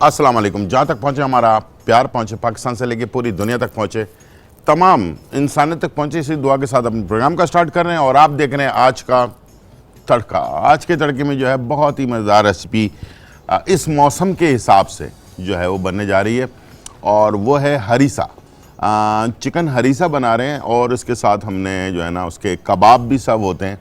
अस्सलाम वालेकुम। जहाँ तक पहुँचे हमारा प्यार पहुँचे, पाकिस्तान से लेके पूरी दुनिया तक पहुँचे, तमाम इंसानियत तक पहुँचे, इसी दुआ के साथ अपने प्रोग्राम का स्टार्ट कर रहे हैं। और आप देख रहे हैं आज का तड़का। आज के तड़के में जो है बहुत ही मज़ेदार रेसिपी इस मौसम के हिसाब से जो है वो बनने जा रही है, और वो है हरीसा। चिकन हरीसा बना रहे हैं, और इसके साथ हमने जो है ना उसके कबाब भी सर्व होते हैं,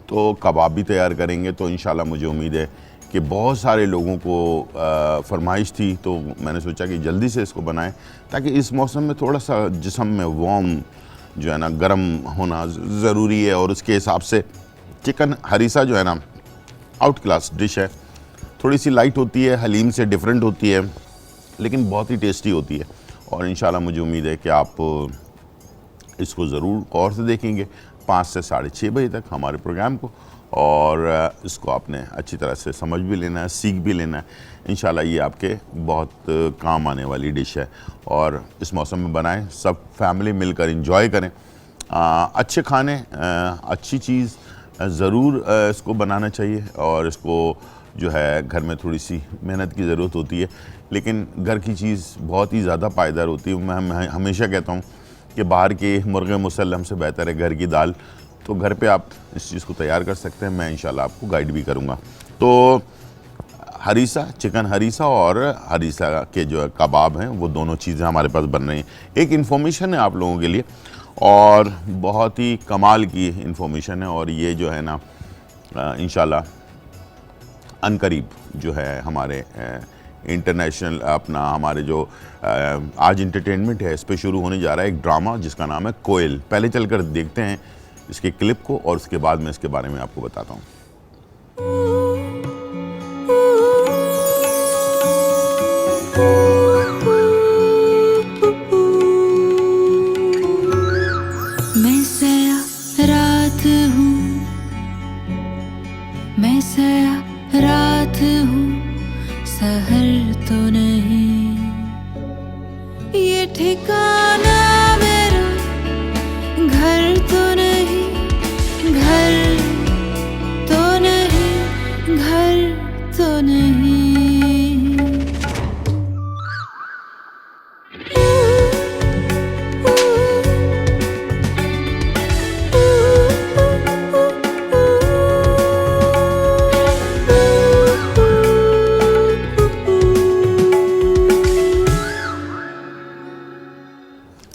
तो कबाब भी तैयार करेंगे। तो इंशाल्लाह मुझे उम्मीद है कि बहुत सारे लोगों को फरमाइश थी, तो मैंने सोचा कि जल्दी से इसको बनाएं, ताकि इस मौसम में थोड़ा सा जिस्म में वार्म जो है ना गर्म होना ज़रूरी है। और उसके हिसाब से चिकन हरीसा जो है ना आउट क्लास डिश है। थोड़ी सी लाइट होती है, हलीम से डिफरेंट होती है, लेकिन बहुत ही टेस्टी होती है। और इंशाल्लाह मुझे उम्मीद है कि आप इसको ज़रूर गौर से देखेंगे 5 से 6:30 बजे तक हमारे प्रोग्राम को, और इसको आपने अच्छी तरह से समझ भी लेना है, सीख भी लेना है। इंशाल्लाह ये आपके बहुत काम आने वाली डिश है, और इस मौसम में बनाएं, सब फैमिली मिलकर एंजॉय करें। अच्छे खाने, अच्छी चीज़ ज़रूर इसको बनाना चाहिए। और इसको जो है घर में थोड़ी सी मेहनत की ज़रूरत होती है, लेकिन घर की चीज़ बहुत ही ज़्यादा पायदार होती है। मैं हमेशा कहता हूँ कि बाहर के मुर्गे मुसल्लम से बेहतर है घर की दाल। तो घर पे आप इस चीज़ को तैयार कर सकते हैं, मैं इंशाल्लाह आपको गाइड भी करूँगा। तो हरीसा, चिकन हरीसा और हरीसा के जो कबाब हैं, वो दोनों चीज़ें हमारे पास बन रही हैं। एक इन्फॉर्मेशन है आप लोगों के लिए, और बहुत ही कमाल की इन्फॉर्मेशन है। और ये जो है ना इंशाल्लाह अनकरीब जो है हमारे इंटरनेशनल अपना हमारे जो आज इंटरटेनमेंट है, इस पर शुरू होने जा रहा है एक ड्रामा जिसका नाम है कोयल। पहले चलकर देखते हैं इसके क्लिप को, और उसके बाद मैं इसके बारे में आपको बताता हूँ। मैं सया रात हूँ, मैं सया रात हूँ, सहर तो नहीं ये ठिकाना मेरा, घर तो नहीं, घर तो नहीं, घर तो नहीं।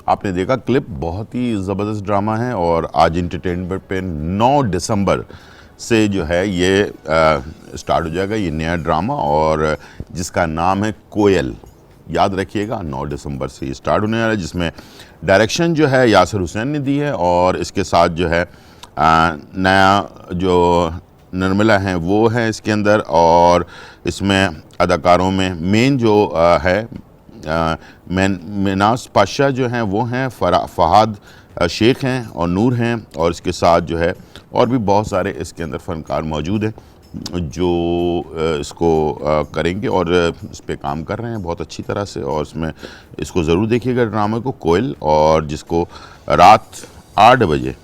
आपने देखा क्लिप, बहुत ही ज़बरदस्त ड्रामा है। और आज इंटरटेनमेंट पे 9 दिसंबर से जो है ये स्टार्ट हो जाएगा, ये नया ड्रामा, और जिसका नाम है कोयल। याद रखिएगा 9 दिसंबर से ये स्टार्ट होने वाला है, जिसमें डायरेक्शन जो है यासिर हुसैन ने दी है, और इसके साथ जो है नया जो निर्मला हैं वो हैं इसके अंदर। और इसमें अदाकारों में मेन जो है मिनाज पाशा जो हैं वो हैं, फहाद शेख हैं, और नूर हैं। और इसके साथ जो है और भी बहुत सारे इसके अंदर फ़नकार मौजूद हैं जो इसको करेंगे, और इस पे काम कर रहे हैं बहुत अच्छी तरह से। और इसमें इसको ज़रूर देखिएगा ड्रामे को कोयल, और जिसको रात 8 बजे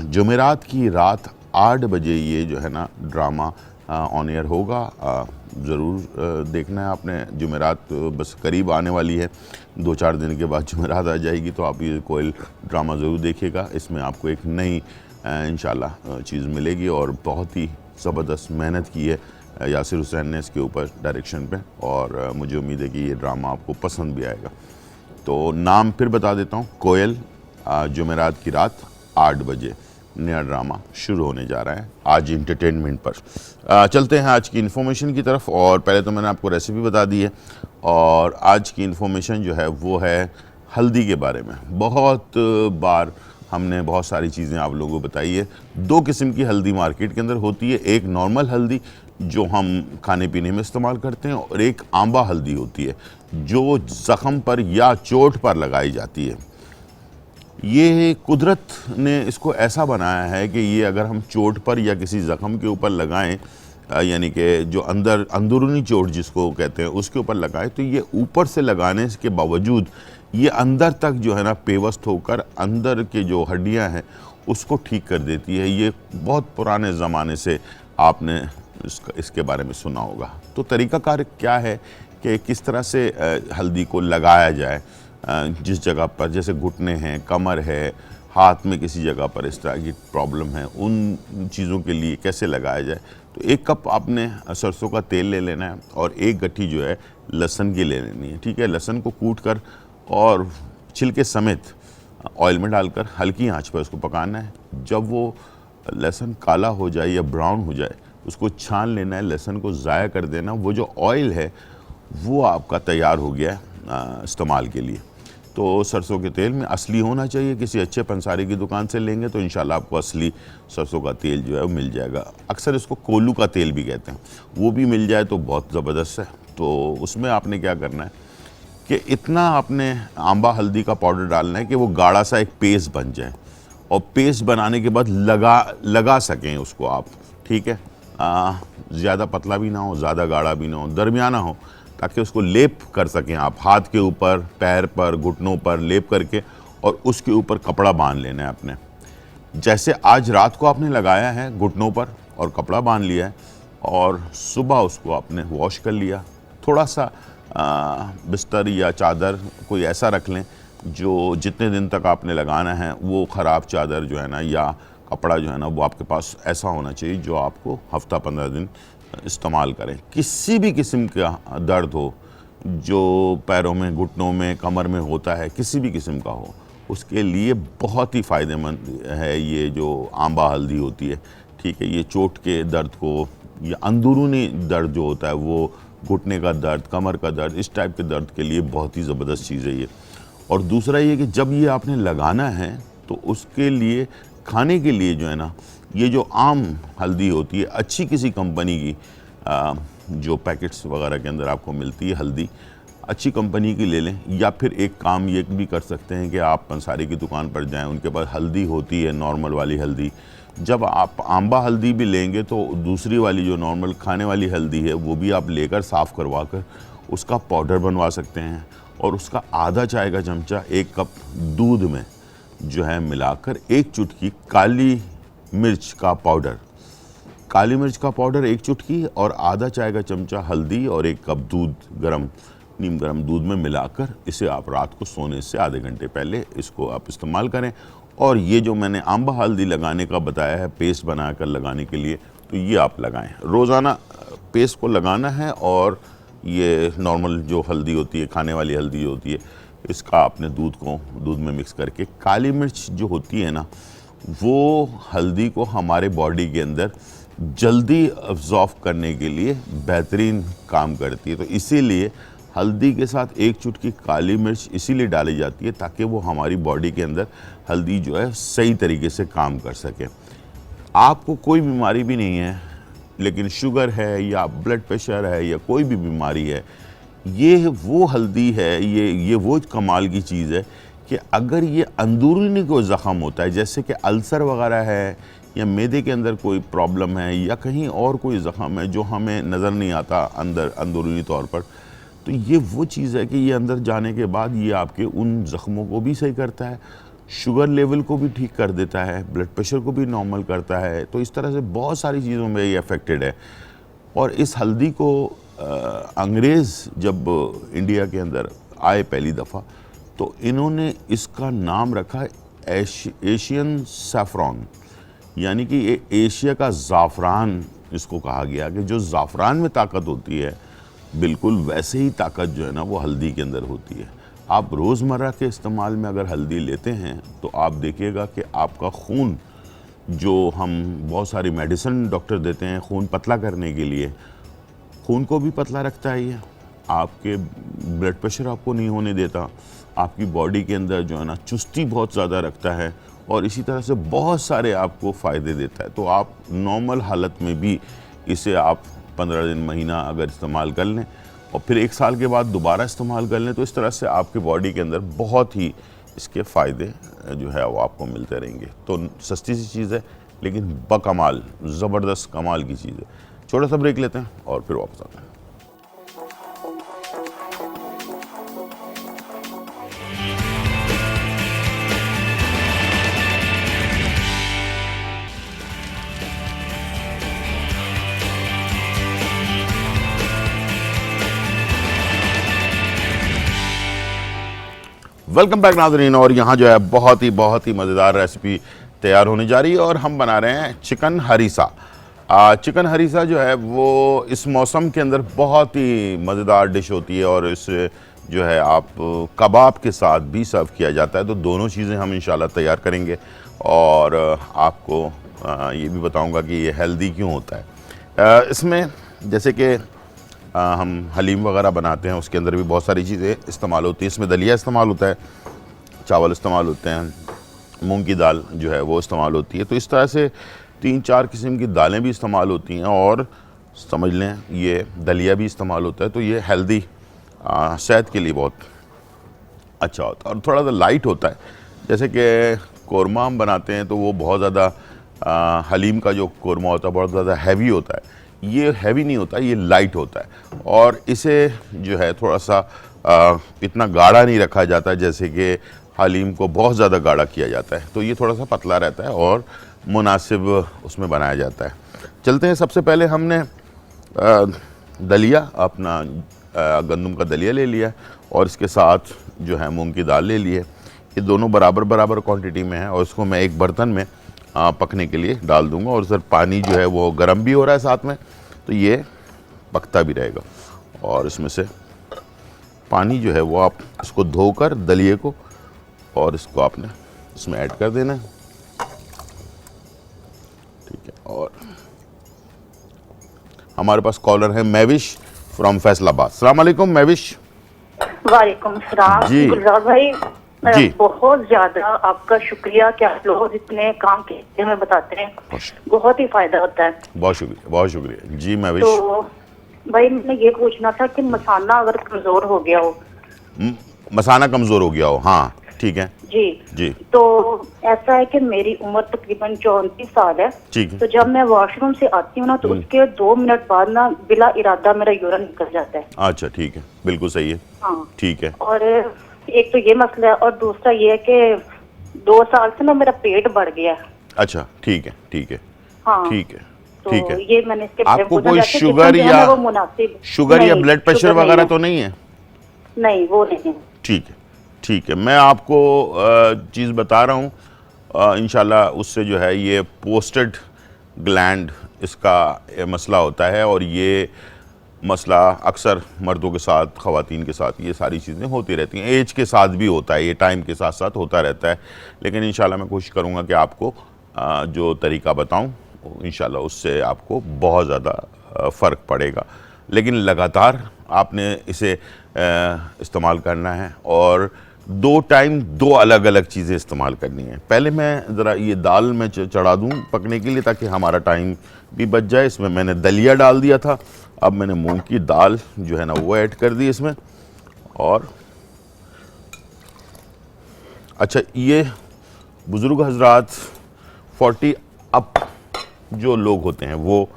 जुमेरात की रात 8 बजे ये जो है ना ड्रामा ऑन एयर होगा। ज़रूर देखना है आपने। जुमेरात बस करीब आने वाली है, 2-4 दिन के बाद जुमेरात आ जाएगी, तो आप ये कोयल ड्रामा ज़रूर देखिएगा। इसमें आपको एक नई इंशाल्लाह चीज़ मिलेगी, और बहुत ही ज़बरदस्त मेहनत की है यासिर हुसैन ने इसके ऊपर डायरेक्शन पे, और मुझे उम्मीद है कि ये ड्रामा आपको पसंद भी आएगा। तो नाम फिर बता देता हूँ, कोयल। जुमेरात की रात 8 बजे नया ड्रामा शुरू होने जा रहा है आज इंटरटेनमेंट पर। चलते हैं आज की इन्फॉर्मेशन की तरफ। और पहले तो मैंने आपको रेसिपी बता दी है, और आज की इन्फॉर्मेशन जो है वो है हल्दी के बारे में। बहुत बार हमने बहुत सारी चीज़ें आप लोगों को बताई है। 2 किस्म की हल्दी मार्केट के अंदर होती है, एक नॉर्मल हल्दी जो हम खाने पीने में इस्तेमाल करते हैं, और एक आंबा हल्दी होती है जो ज़ख़म पर या चोट पर लगाई जाती है। ये कुदरत ने इसको ऐसा बनाया है कि ये अगर हम चोट पर या किसी ज़ख़म के ऊपर लगाएं, यानी कि जो अंदरूनी चोट जिसको कहते हैं उसके ऊपर लगाएं, तो ये ऊपर से लगाने के बावजूद ये अंदर तक जो है ना पेवस्त होकर अंदर के जो हड्डियां हैं उसको ठीक कर देती है। ये बहुत पुराने ज़माने से आपने इसके बारे में सुना होगा। तो तरीक़ाकार क्या है कि कि किस तरह से हल्दी को लगाया जाए जिस जगह पर, जैसे घुटने हैं, कमर है, हाथ में किसी जगह पर इस तरह की प्रॉब्लम है, उन चीज़ों के लिए कैसे लगाया जाए। तो 1 कप आपने सरसों का तेल ले लेना है और 1 गट्ठी जो है लहसुन की ले लेनी है। ठीक है, लहसुन को कूट कर और छिलके समेत ऑयल में डालकर हल्की आंच पर उसको पकाना है। जब वो लहसुन काला हो जाए या ब्राउन हो जाए उसको छान लेना है, लहसुन को ज़ाया कर देना। वो जो ऑयल है वो आपका तैयार हो गया है इस्तेमाल के लिए। तो सरसों के तेल में असली होना चाहिए, किसी अच्छे पंसारी की दुकान से लेंगे तो इंशाल्लाह आपको असली सरसों का तेल जो है वो मिल जाएगा। अक्सर इसको कोलू का तेल भी कहते हैं, वो भी मिल जाए तो बहुत ज़बरदस्त है। तो उसमें आपने क्या करना है कि इतना आपने आंबा हल्दी का पाउडर डालना है कि वो गाढ़ा सा एक पेस्ट बन जाए, और पेस्ट बनाने के बाद लगा सकें उसको आप। ठीक है, ज़्यादा पतला भी ना हो, ज़्यादा गाढ़ा भी ना हो, दरमियाना हो, ताकि उसको लेप कर सकें आप हाथ के ऊपर, पैर पर, घुटनों पर लेप करके, और उसके ऊपर कपड़ा बांध लेना है आपने। जैसे आज रात को आपने लगाया है घुटनों पर और कपड़ा बांध लिया है, और सुबह उसको आपने वॉश कर लिया। थोड़ा सा बिस्तर या चादर कोई ऐसा रख लें जो जितने दिन तक आपने लगाना है वो ख़राब चादर जो है ना या कपड़ा जो है ना वो आपके पास ऐसा होना चाहिए जो आपको हफ्ता 15 दिन इस्तेमाल करें। किसी भी किस्म का दर्द हो जो पैरों में, घुटनों में, कमर में होता है, किसी भी किस्म का हो, उसके लिए बहुत ही फ़ायदेमंद है ये जो आंबा हल्दी होती है। ठीक है, ये चोट के दर्द को या अंदरूनी दर्द जो होता है वो घुटने का दर्द, कमर का दर्द, इस टाइप के दर्द के लिए बहुत ही ज़बरदस्त चीज़ है ये। और दूसरा ये कि जब ये आपने लगाना है तो उसके लिए खाने के लिए जो है ना, ये जो आम हल्दी होती है अच्छी किसी कंपनी की, जो पैकेट्स वगैरह के अंदर आपको मिलती है हल्दी, अच्छी कंपनी की ले लें। या फिर एक काम ये भी कर सकते हैं कि आप पंसारी की दुकान पर जाएं, उनके पास हल्दी होती है नॉर्मल वाली हल्दी। जब आप आंबा हल्दी भी लेंगे तो दूसरी वाली जो नॉर्मल खाने वाली हल्दी है वो भी आप लेकर साफ़ करवा कर उसका पाउडर बनवा सकते हैं, और उसका आधा चाय का चमचा 1 कप दूध में जो है मिलाकर 1 चुटकी काली मिर्च का पाउडर, काली मिर्च का पाउडर 1 चुटकी और आधा चाय का चमचा हल्दी और 1 कप दूध, नीम गर्म दूध में मिलाकर इसे आप रात को सोने से आधे घंटे पहले इसको आप इस्तेमाल करें। और ये जो मैंने आंबा हल्दी लगाने का बताया है पेस्ट बनाकर लगाने के लिए, तो ये आप लगाएं। रोज़ाना पेस्ट को लगाना है, और ये नॉर्मल जो हल्दी होती है, खाने वाली हल्दी होती है, इसका आपने दूध में मिक्स करके, काली मिर्च जो होती है ना वो हल्दी को हमारे बॉडी के अंदर जल्दी अब्जॉर्ब करने के लिए बेहतरीन काम करती है। तो इसीलिए हल्दी के साथ 1 चुटकी काली मिर्च इसीलिए डाली जाती है ताकि वो हमारी बॉडी के अंदर हल्दी जो है सही तरीके से काम कर सके। आपको कोई बीमारी भी नहीं है लेकिन शुगर है या ब्लड प्रेशर है या कोई भी बीमारी है, ये वो हल्दी है, ये वो कमाल की चीज़ है कि अगर ये अंदरूनी कोई ज़ख़म होता है, जैसे कि अल्सर वगैरह है या मैदे के अंदर कोई प्रॉब्लम है या कहीं और कोई ज़ख़म है जो हमें नज़र नहीं आता अंदरूनी तौर पर, तो ये वो चीज़ है कि ये अंदर जाने के बाद ये आपके उन ज़ख़्मों को भी सही करता है, शुगर लेवल को भी ठीक कर देता है, ब्लड प्रेशर को भी नॉर्मल करता है। तो इस तरह से बहुत सारी चीज़ों में ये अफेक्टेड है। और इस हल्दी को अंग्रेज़ जब इंडिया के अंदर आए पहली दफ़ा, तो इन्होंने इसका नाम रखा एशियन सैफ़रॉन, यानी कि ये एशिया का ज़ाफ़रान इसको कहा गया कि जो ज़ाफ़रान में ताकत होती है बिल्कुल वैसे ही ताकत जो है ना वो हल्दी के अंदर होती है। आप रोज़मर्रा के इस्तेमाल में अगर हल्दी लेते हैं तो आप देखिएगा कि आपका खून, जो हम बहुत सारी मेडिसिन डॉक्टर देते हैं खून पतला करने के लिए, खून को भी पतला रखता है ये, आपके ब्लड प्रेशर आपको नहीं होने देता, आपकी बॉडी के अंदर जो है ना चुस्ती बहुत ज़्यादा रखता है, और इसी तरह से बहुत सारे आपको फ़ायदे देता है। तो आप नॉर्मल हालत में भी इसे आप 15 दिन, महीना अगर इस्तेमाल कर लें और फिर 1 साल के बाद दोबारा इस्तेमाल कर लें, तो इस तरह से आपके बॉडी के अंदर बहुत ही इसके फ़ायदे जो है वो आपको मिलते रहेंगे। तो सस्ती सी चीज़ है लेकिन बकमाल, ज़बरदस्त कमाल की चीज़ है। छोटा सा ब्रेक लेते हैं और फिर वापस आते हैं। वेलकम बैक नाज़रीन। और यहाँ जो है बहुत ही मज़ेदार रेसिपी तैयार होने जा रही है और हम बना रहे हैं चिकन हरीसा। चिकन हरीसा जो है वो इस मौसम के अंदर बहुत ही मज़ेदार डिश होती है और इस जो है आप कबाब के साथ भी सर्व किया जाता है। तो दोनों चीज़ें हम इंशाल्लाह तैयार करेंगे और आपको ये भी बताऊंगा कि ये हेल्दी क्यों होता है। इसमें जैसे कि हम हलीम वगैरह बनाते हैं, उसके अंदर भी बहुत सारी चीज़ें इस्तेमाल होती हैं। इसमें दलिया इस्तेमाल होता है, चावल इस्तेमाल होते हैं, मूंग की दाल जो है वो इस्तेमाल होती है। तो इस तरह से 3-4 किस्म की दालें भी इस्तेमाल होती हैं और समझ लें ये दलिया भी इस्तेमाल होता है। तो ये हेल्दी सेहत के लिए बहुत अच्छा होता है और थोड़ा सा लाइट होता है। जैसे कि कोरमा हम बनाते हैं तो वो बहुत ज़्यादा हलीम का जो कोरमा होता है बहुत ज़्यादा हैवी होता है। ये हैवी नहीं होता, ये लाइट होता है और इसे जो है थोड़ा सा इतना गाढ़ा नहीं रखा जाता जैसे कि हलीम को बहुत ज़्यादा गाढ़ा किया जाता है। तो ये थोड़ा सा पतला रहता है और मुनासिब उसमें बनाया जाता है। चलते हैं, सबसे पहले हमने दलिया अपना गंदम का दलिया ले लिया और इसके साथ जो है मूंग की दाल ले ली है। ये दोनों बराबर क्वांटिटी में है और इसको मैं एक बर्तन में पकने के लिए डाल दूंगा और सर पानी जो है वो गर्म भी हो रहा है साथ में, तो ये पकता भी रहेगा। और इसमें से पानी जो है वो आप इसको धोकर दलिए को और इसको आपने इसमें ऐड कर देना है, ठीक है। और हमारे पास कॉलर है महविश फ्रॉम फैसलाबाद। अस्सलाम वालेकुम महविश। वालेकुम सलाम जी। गुलजार भाई, जी। बहुत ज्यादा आपका शुक्रिया कि आप लोग इतने काम के हमें बताते हैं, बहुत ही फायदा होता है। बहुत शुक्रिया जी महविश। तो भाई मैंने ये पूछना था कि मसाला अगर कमजोर हो गया हो, मसाला कमज़ोर हो गया हो, हाँ ठीक है जी, तो ऐसा है कि मेरी उम्र तकरीबन 34 साल है। ठीक है। तो जब मैं वॉशरूम से आती हूँ ना तो उसके 2 मिनट बाद ना बिला इरादा मेरा यूरिन निकल जाता है। अच्छा ठीक है, बिल्कुल सही है। हाँ ठीक है। और एक तो ये मसला है और दूसरा ये है कि 2 साल से ना मेरा पेट बढ़ गया है। अच्छा ठीक है। हाँ ठीक है। तो ठीक है। ये मैंने इसके आपको कोई शुगर या ब्लड प्रेशर वगैरह तो नहीं है? नहीं, वो नहीं है। ठीक है। मैं आपको चीज़ बता रहा हूँ, इंशाल्लाह उससे जो है ये पोस्टेड ग्लैंड इसका मसला होता है और ये मसला अक्सर मर्दों के साथ, ख़वातीन के साथ ये सारी चीज़ें होती रहती हैं। एज के साथ भी होता है, ये टाइम के साथ साथ होता रहता है। लेकिन इंशाल्लाह मैं कोशिश करूँगा कि आपको जो तरीका बताऊँ इंशाल्लाह उससे आपको बहुत ज़्यादा फ़र्क पड़ेगा। लेकिन लगातार आपने इसे इस्तेमाल करना है और 2 टाइम 2 अलग चीज़ें इस्तेमाल करनी है। पहले मैं ज़रा ये दाल में चढ़ा दूँ पकने के लिए ताकि हमारा टाइम भी बच जाए। इसमें मैंने दलिया डाल दिया था, अब मैंने मूंग की दाल जो है ना वो ऐड कर दी इसमें। और अच्छा, ये बुज़ुर्ग हजरात 40 अप जो लोग होते हैं वो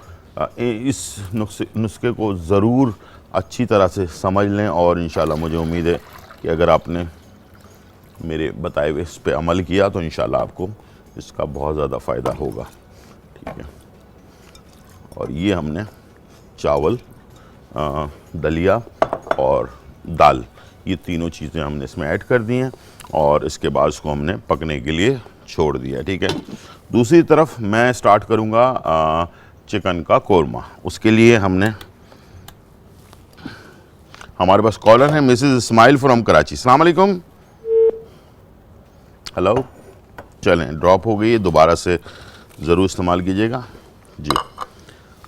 इस नुस्खे को ज़रूर अच्छी तरह से समझ लें और इंशाल्लाह मुझे उम्मीद है कि अगर आपने मेरे बताए हुए इस पे अमल किया तो इंशाल्लाह आपको इसका बहुत ज़्यादा फ़ायदा होगा, ठीक है। और ये हमने चावल, दलिया और दाल, ये तीनों चीज़ें हमने इसमें ऐड कर दी हैं और इसके बाद इसको हमने पकने के लिए छोड़ दिया, ठीक है। दूसरी तरफ मैं स्टार्ट करूँगा चिकन का कोरमा। उसके लिए हमारे पास कॉलर है मिसेस इस्माइल फ्रॉम कराची। अस्सलाम वालेकुम। हेलो, चलें ड्रॉप हो गई है, दोबारा से ज़रूर इस्तेमाल कीजिएगा जी।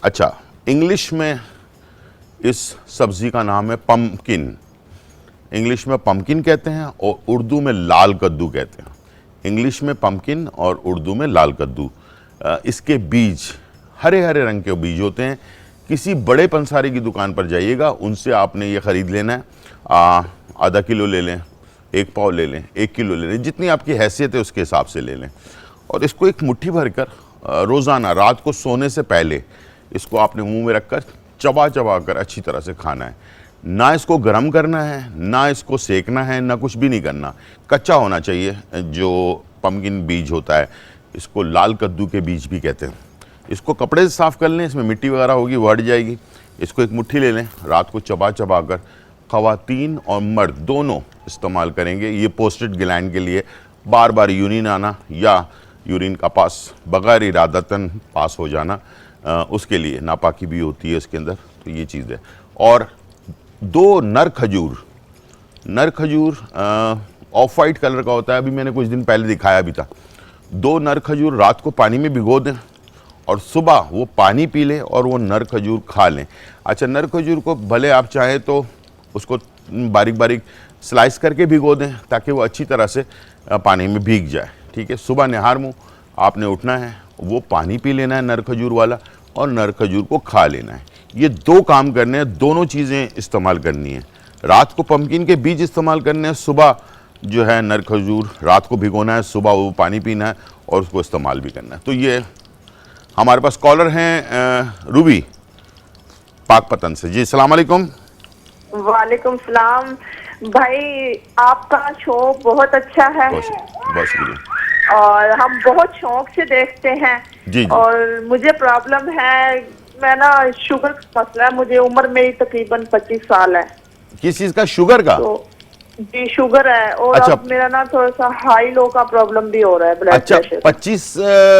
अच्छा, इंग्लिश में इस सब्ज़ी का नाम है पम्पकिन। इंग्लिश में पम्पकिन कहते हैं और उर्दू में लाल कद्दू कहते हैं। इंग्लिश में पम्पकिन और उर्दू में लाल कद्दू। इसके बीज हरे रंग के बीज होते हैं। किसी बड़े पंसारी की दुकान पर जाइएगा, उनसे आपने ये ख़रीद लेना है। आधा किलो ले लें, 1 पाव ले लें, 1 किलो ले लें, जितनी आपकी हैसियत है उसके हिसाब से ले लें। और इसको एक मुट्ठी भरकर रोज़ाना रात को सोने से पहले इसको आपने मुंह में रखकर चबा कर अच्छी तरह से खाना है। ना इसको गर्म करना है, ना इसको सेकना है, ना कुछ भी नहीं करना, कच्चा होना चाहिए। जो पम्पकिन बीज होता है इसको लाल कद्दू के बीज भी कहते हैं। इसको कपड़े से साफ़ कर लें, इसमें मिट्टी वगैरह होगी वो हट जाएगी। इसको एक मुट्ठी ले लें, रात को चबा कर ख़वातीन और मर्द दोनों इस्तेमाल करेंगे। ये पोस्टेड ग्लैंड के लिए बार बार यूरिन आना या यूरिन का पास बग़ैर इरादतन पास हो जाना, उसके लिए नापाकी भी होती है इसके अंदर, तो ये चीज़ है। और 2 नर खजूर ऑफ वाइट कलर का होता है, अभी मैंने कुछ दिन पहले दिखाया भी था। 2 नर खजूर रात को पानी में भिगो दें और सुबह वो पानी पी लें और वो नर खजूर खा लें। अच्छा, नर खजूर को भले आप चाहें तो उसको बारीक बारीक स्लाइस करके भिगो दें ताकि वो अच्छी तरह से पानी में भीग जाए, ठीक है। सुबह निहार मुँह आपने उठना है, वो पानी पी लेना है नर खजूर वाला और नर खजूर को खा लेना है। ये 2 काम करने हैं, दोनों चीज़ें इस्तेमाल करनी है। रात को पम्पकिन के बीज इस्तेमाल करने हैं, सुबह जो है नर खजूर रात को भिगोना है, सुबह वो पानी पीना है और उसको इस्तेमाल भी करना है। तो ये हमारे पास कॉलर हैं रूबी पाकपतन से। जी अस्सलाम वालेकुम। वालेकुम सलाम भाई, आपका शो बहुत अच्छा है बहुत शुक्रिया। और हम बहुत शौक से देखते हैं। जी। और मुझे प्रॉब्लम है, मैं ना शुगर का मसला है, मुझे उम्र मेरी तकरीबन 25 साल है। किस चीज़ का? शुगर का? तो जी शुगर है और अच्छा। अब मेरा ना थोड़ा सा हाई लो का प्रॉब्लम भी हो रहा है, ब्लड अच्छा, प्रेशर। 25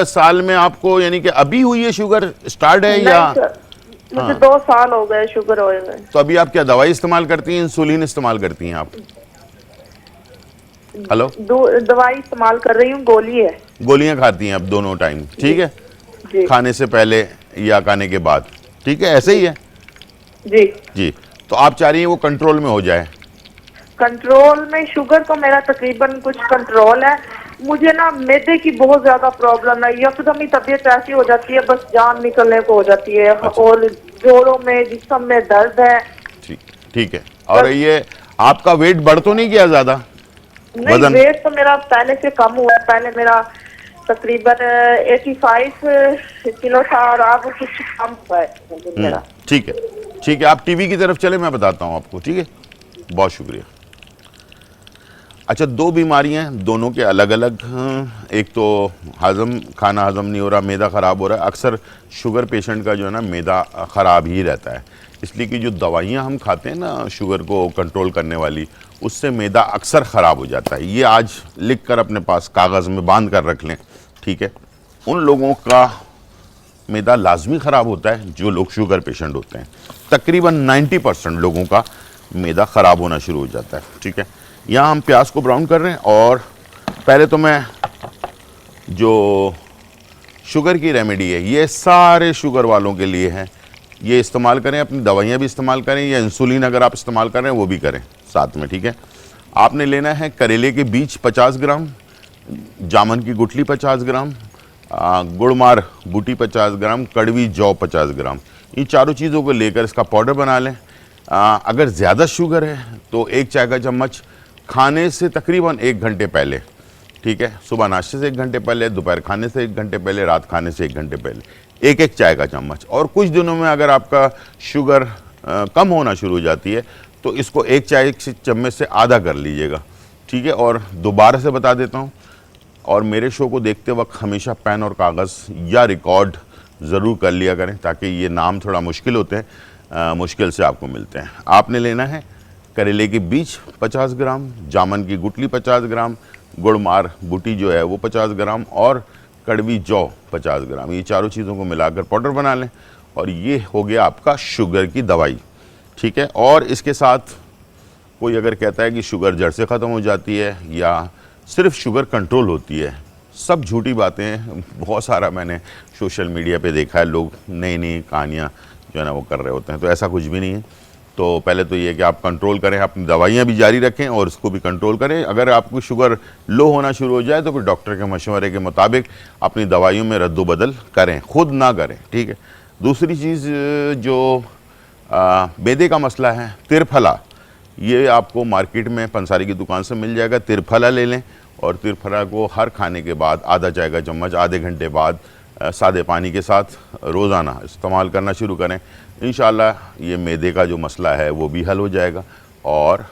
साल में आपको, यानी कि अभी हुई है शुगर स्टार्ट है या? नहीं सर, मुझे 2 साल हो गए शुगर हुए हुए। तो अभी आप क्या दवाई इस्तेमाल करती हैं, इंसुलिन इस्तेमाल करती हैं आप? हेलो, दवाई इस्तेमाल कर रही हूँ, गोली है। गोलियां खाती हैं आप दोनों टाइम, ठीक है? जी खाने से पहले या खाने के बाद, ठीक है, ऐसे ही है? जी जी। तो आप चाह रही हैं वो कंट्रोल में हो जाए? कंट्रोल में शुगर तो मेरा तकरीबन कुछ कंट्रोल है। मुझे ना मैदे की बहुत ज्यादा प्रॉब्लम है, यकदम ही तबीयत ऐसी हो जाती है, बस जान निकलने को हो जाती है। अच्छा। और जोड़ों में, जिस्म में दर्द है। ठीक है। और ये आपका वेट बढ़ तो नहीं गया ज्यादा? नहीं, वजन? वेट तो मेरा पहले से कम हुआ है। पहले मेरा तकरीबन 85 किलो था और अब कुछ कम हुआ है मेरा। ठीक है, आप टीवी की तरफ चले, मैं बताता हूँ आपको, ठीक है? बहुत शुक्रिया। अच्छा, 2 बीमारियां हैं, दोनों के अलग अलग हैं। एक तो खाना हजम नहीं हो रहा, मैदा ख़राब हो रहा है। अक्सर शुगर पेशेंट का जो है ना मैदा ख़राब ही रहता है, इसलिए कि जो दवाइयां हम खाते हैं ना शुगर को कंट्रोल करने वाली, उससे मैदा अक्सर ख़राब हो जाता है। ये आज लिख कर अपने पास कागज़ में बांध कर रख लें, ठीक है? उन लोगों का मैदा लाजमी ख़राब होता है जो लोग शुगर पेशेंट होते हैं। तकरीबन 90% लोगों का मैदा ख़राब होना शुरू हो जाता है, ठीक है? यहाँ हम प्याज को ब्राउन कर रहे हैं और पहले तो मैं जो शुगर की रेमेडी है, ये सारे शुगर वालों के लिए है। ये इस्तेमाल करें, अपनी दवाइयाँ भी इस्तेमाल करें, या इंसुलिन अगर आप इस्तेमाल कर रहे हैं वो भी करें साथ में, ठीक है? आपने लेना है करेले के बीज 50 ग्राम, जामुन की गुठली 50 ग्राम, गुड़मार बूटी 50 ग्राम, कड़वी जौ 50 ग्राम। इन चारों चीज़ों को लेकर इसका पाउडर बना लें। अगर ज़्यादा शुगर है तो 1 चाय का चम्मच खाने से तकरीबन 1 घंटे पहले, ठीक है? सुबह नाश्ते से 1 घंटे पहले, दोपहर खाने से 1 घंटे पहले, रात खाने से 1 घंटे पहले 1-1 चाय का चम्मच। और कुछ दिनों में अगर आपका शुगर कम होना शुरू हो जाती है तो इसको 1 चाय चम्मच से आधा कर लीजिएगा, ठीक है? और दोबारा से बता देता हूँ, और मेरे शो को देखते वक्त हमेशा पेन और कागज़ या रिकॉर्ड ज़रूर कर लिया करें, ताकि ये नाम थोड़ा मुश्किल होते हैं, मुश्किल से आपको मिलते हैं। आपने लेना है करेले के बीज 50 ग्राम, जामुन की गुठली 50 ग्राम, गुड़मार बूटी जो है वो 50 ग्राम और कड़वी जौ 50 ग्राम। ये चारों चीज़ों को मिलाकर पाउडर बना लें और ये हो गया आपका शुगर की दवाई, ठीक है? और इसके साथ कोई अगर कहता है कि शुगर जड़ से ख़त्म हो जाती है या सिर्फ शुगर कंट्रोल होती है, सब झूठी बातें हैं। बहुत सारा मैंने सोशल मीडिया पे देखा है, लोग नई नई कहानियाँ जो है ना वो कर रहे होते हैं, तो ऐसा कुछ भी नहीं है। तो पहले तो ये कि आप कंट्रोल करें, अपनी दवाइयाँ भी जारी रखें और इसको भी कंट्रोल करें। अगर आपको शुगर लो होना शुरू हो जाए तो फिर डॉक्टर के मशवरे के मुताबिक अपनी दवाइयों में रद्दोबदल करें, खुद ना करें, ठीक है? दूसरी चीज़ जो मैदे का मसला है, तिरफला, ये आपको मार्केट में पंसारी की दुकान से मिल जाएगा। तिरफला ले लें और तिरफला को हर खाने के बाद आधा चाय का चम्मच आधे घंटे बाद सादे पानी के साथ रोज़ाना इस्तेमाल करना शुरू करें। इंशाअल्लाह ये मैदे का जो मसला है वो भी हल हो जाएगा और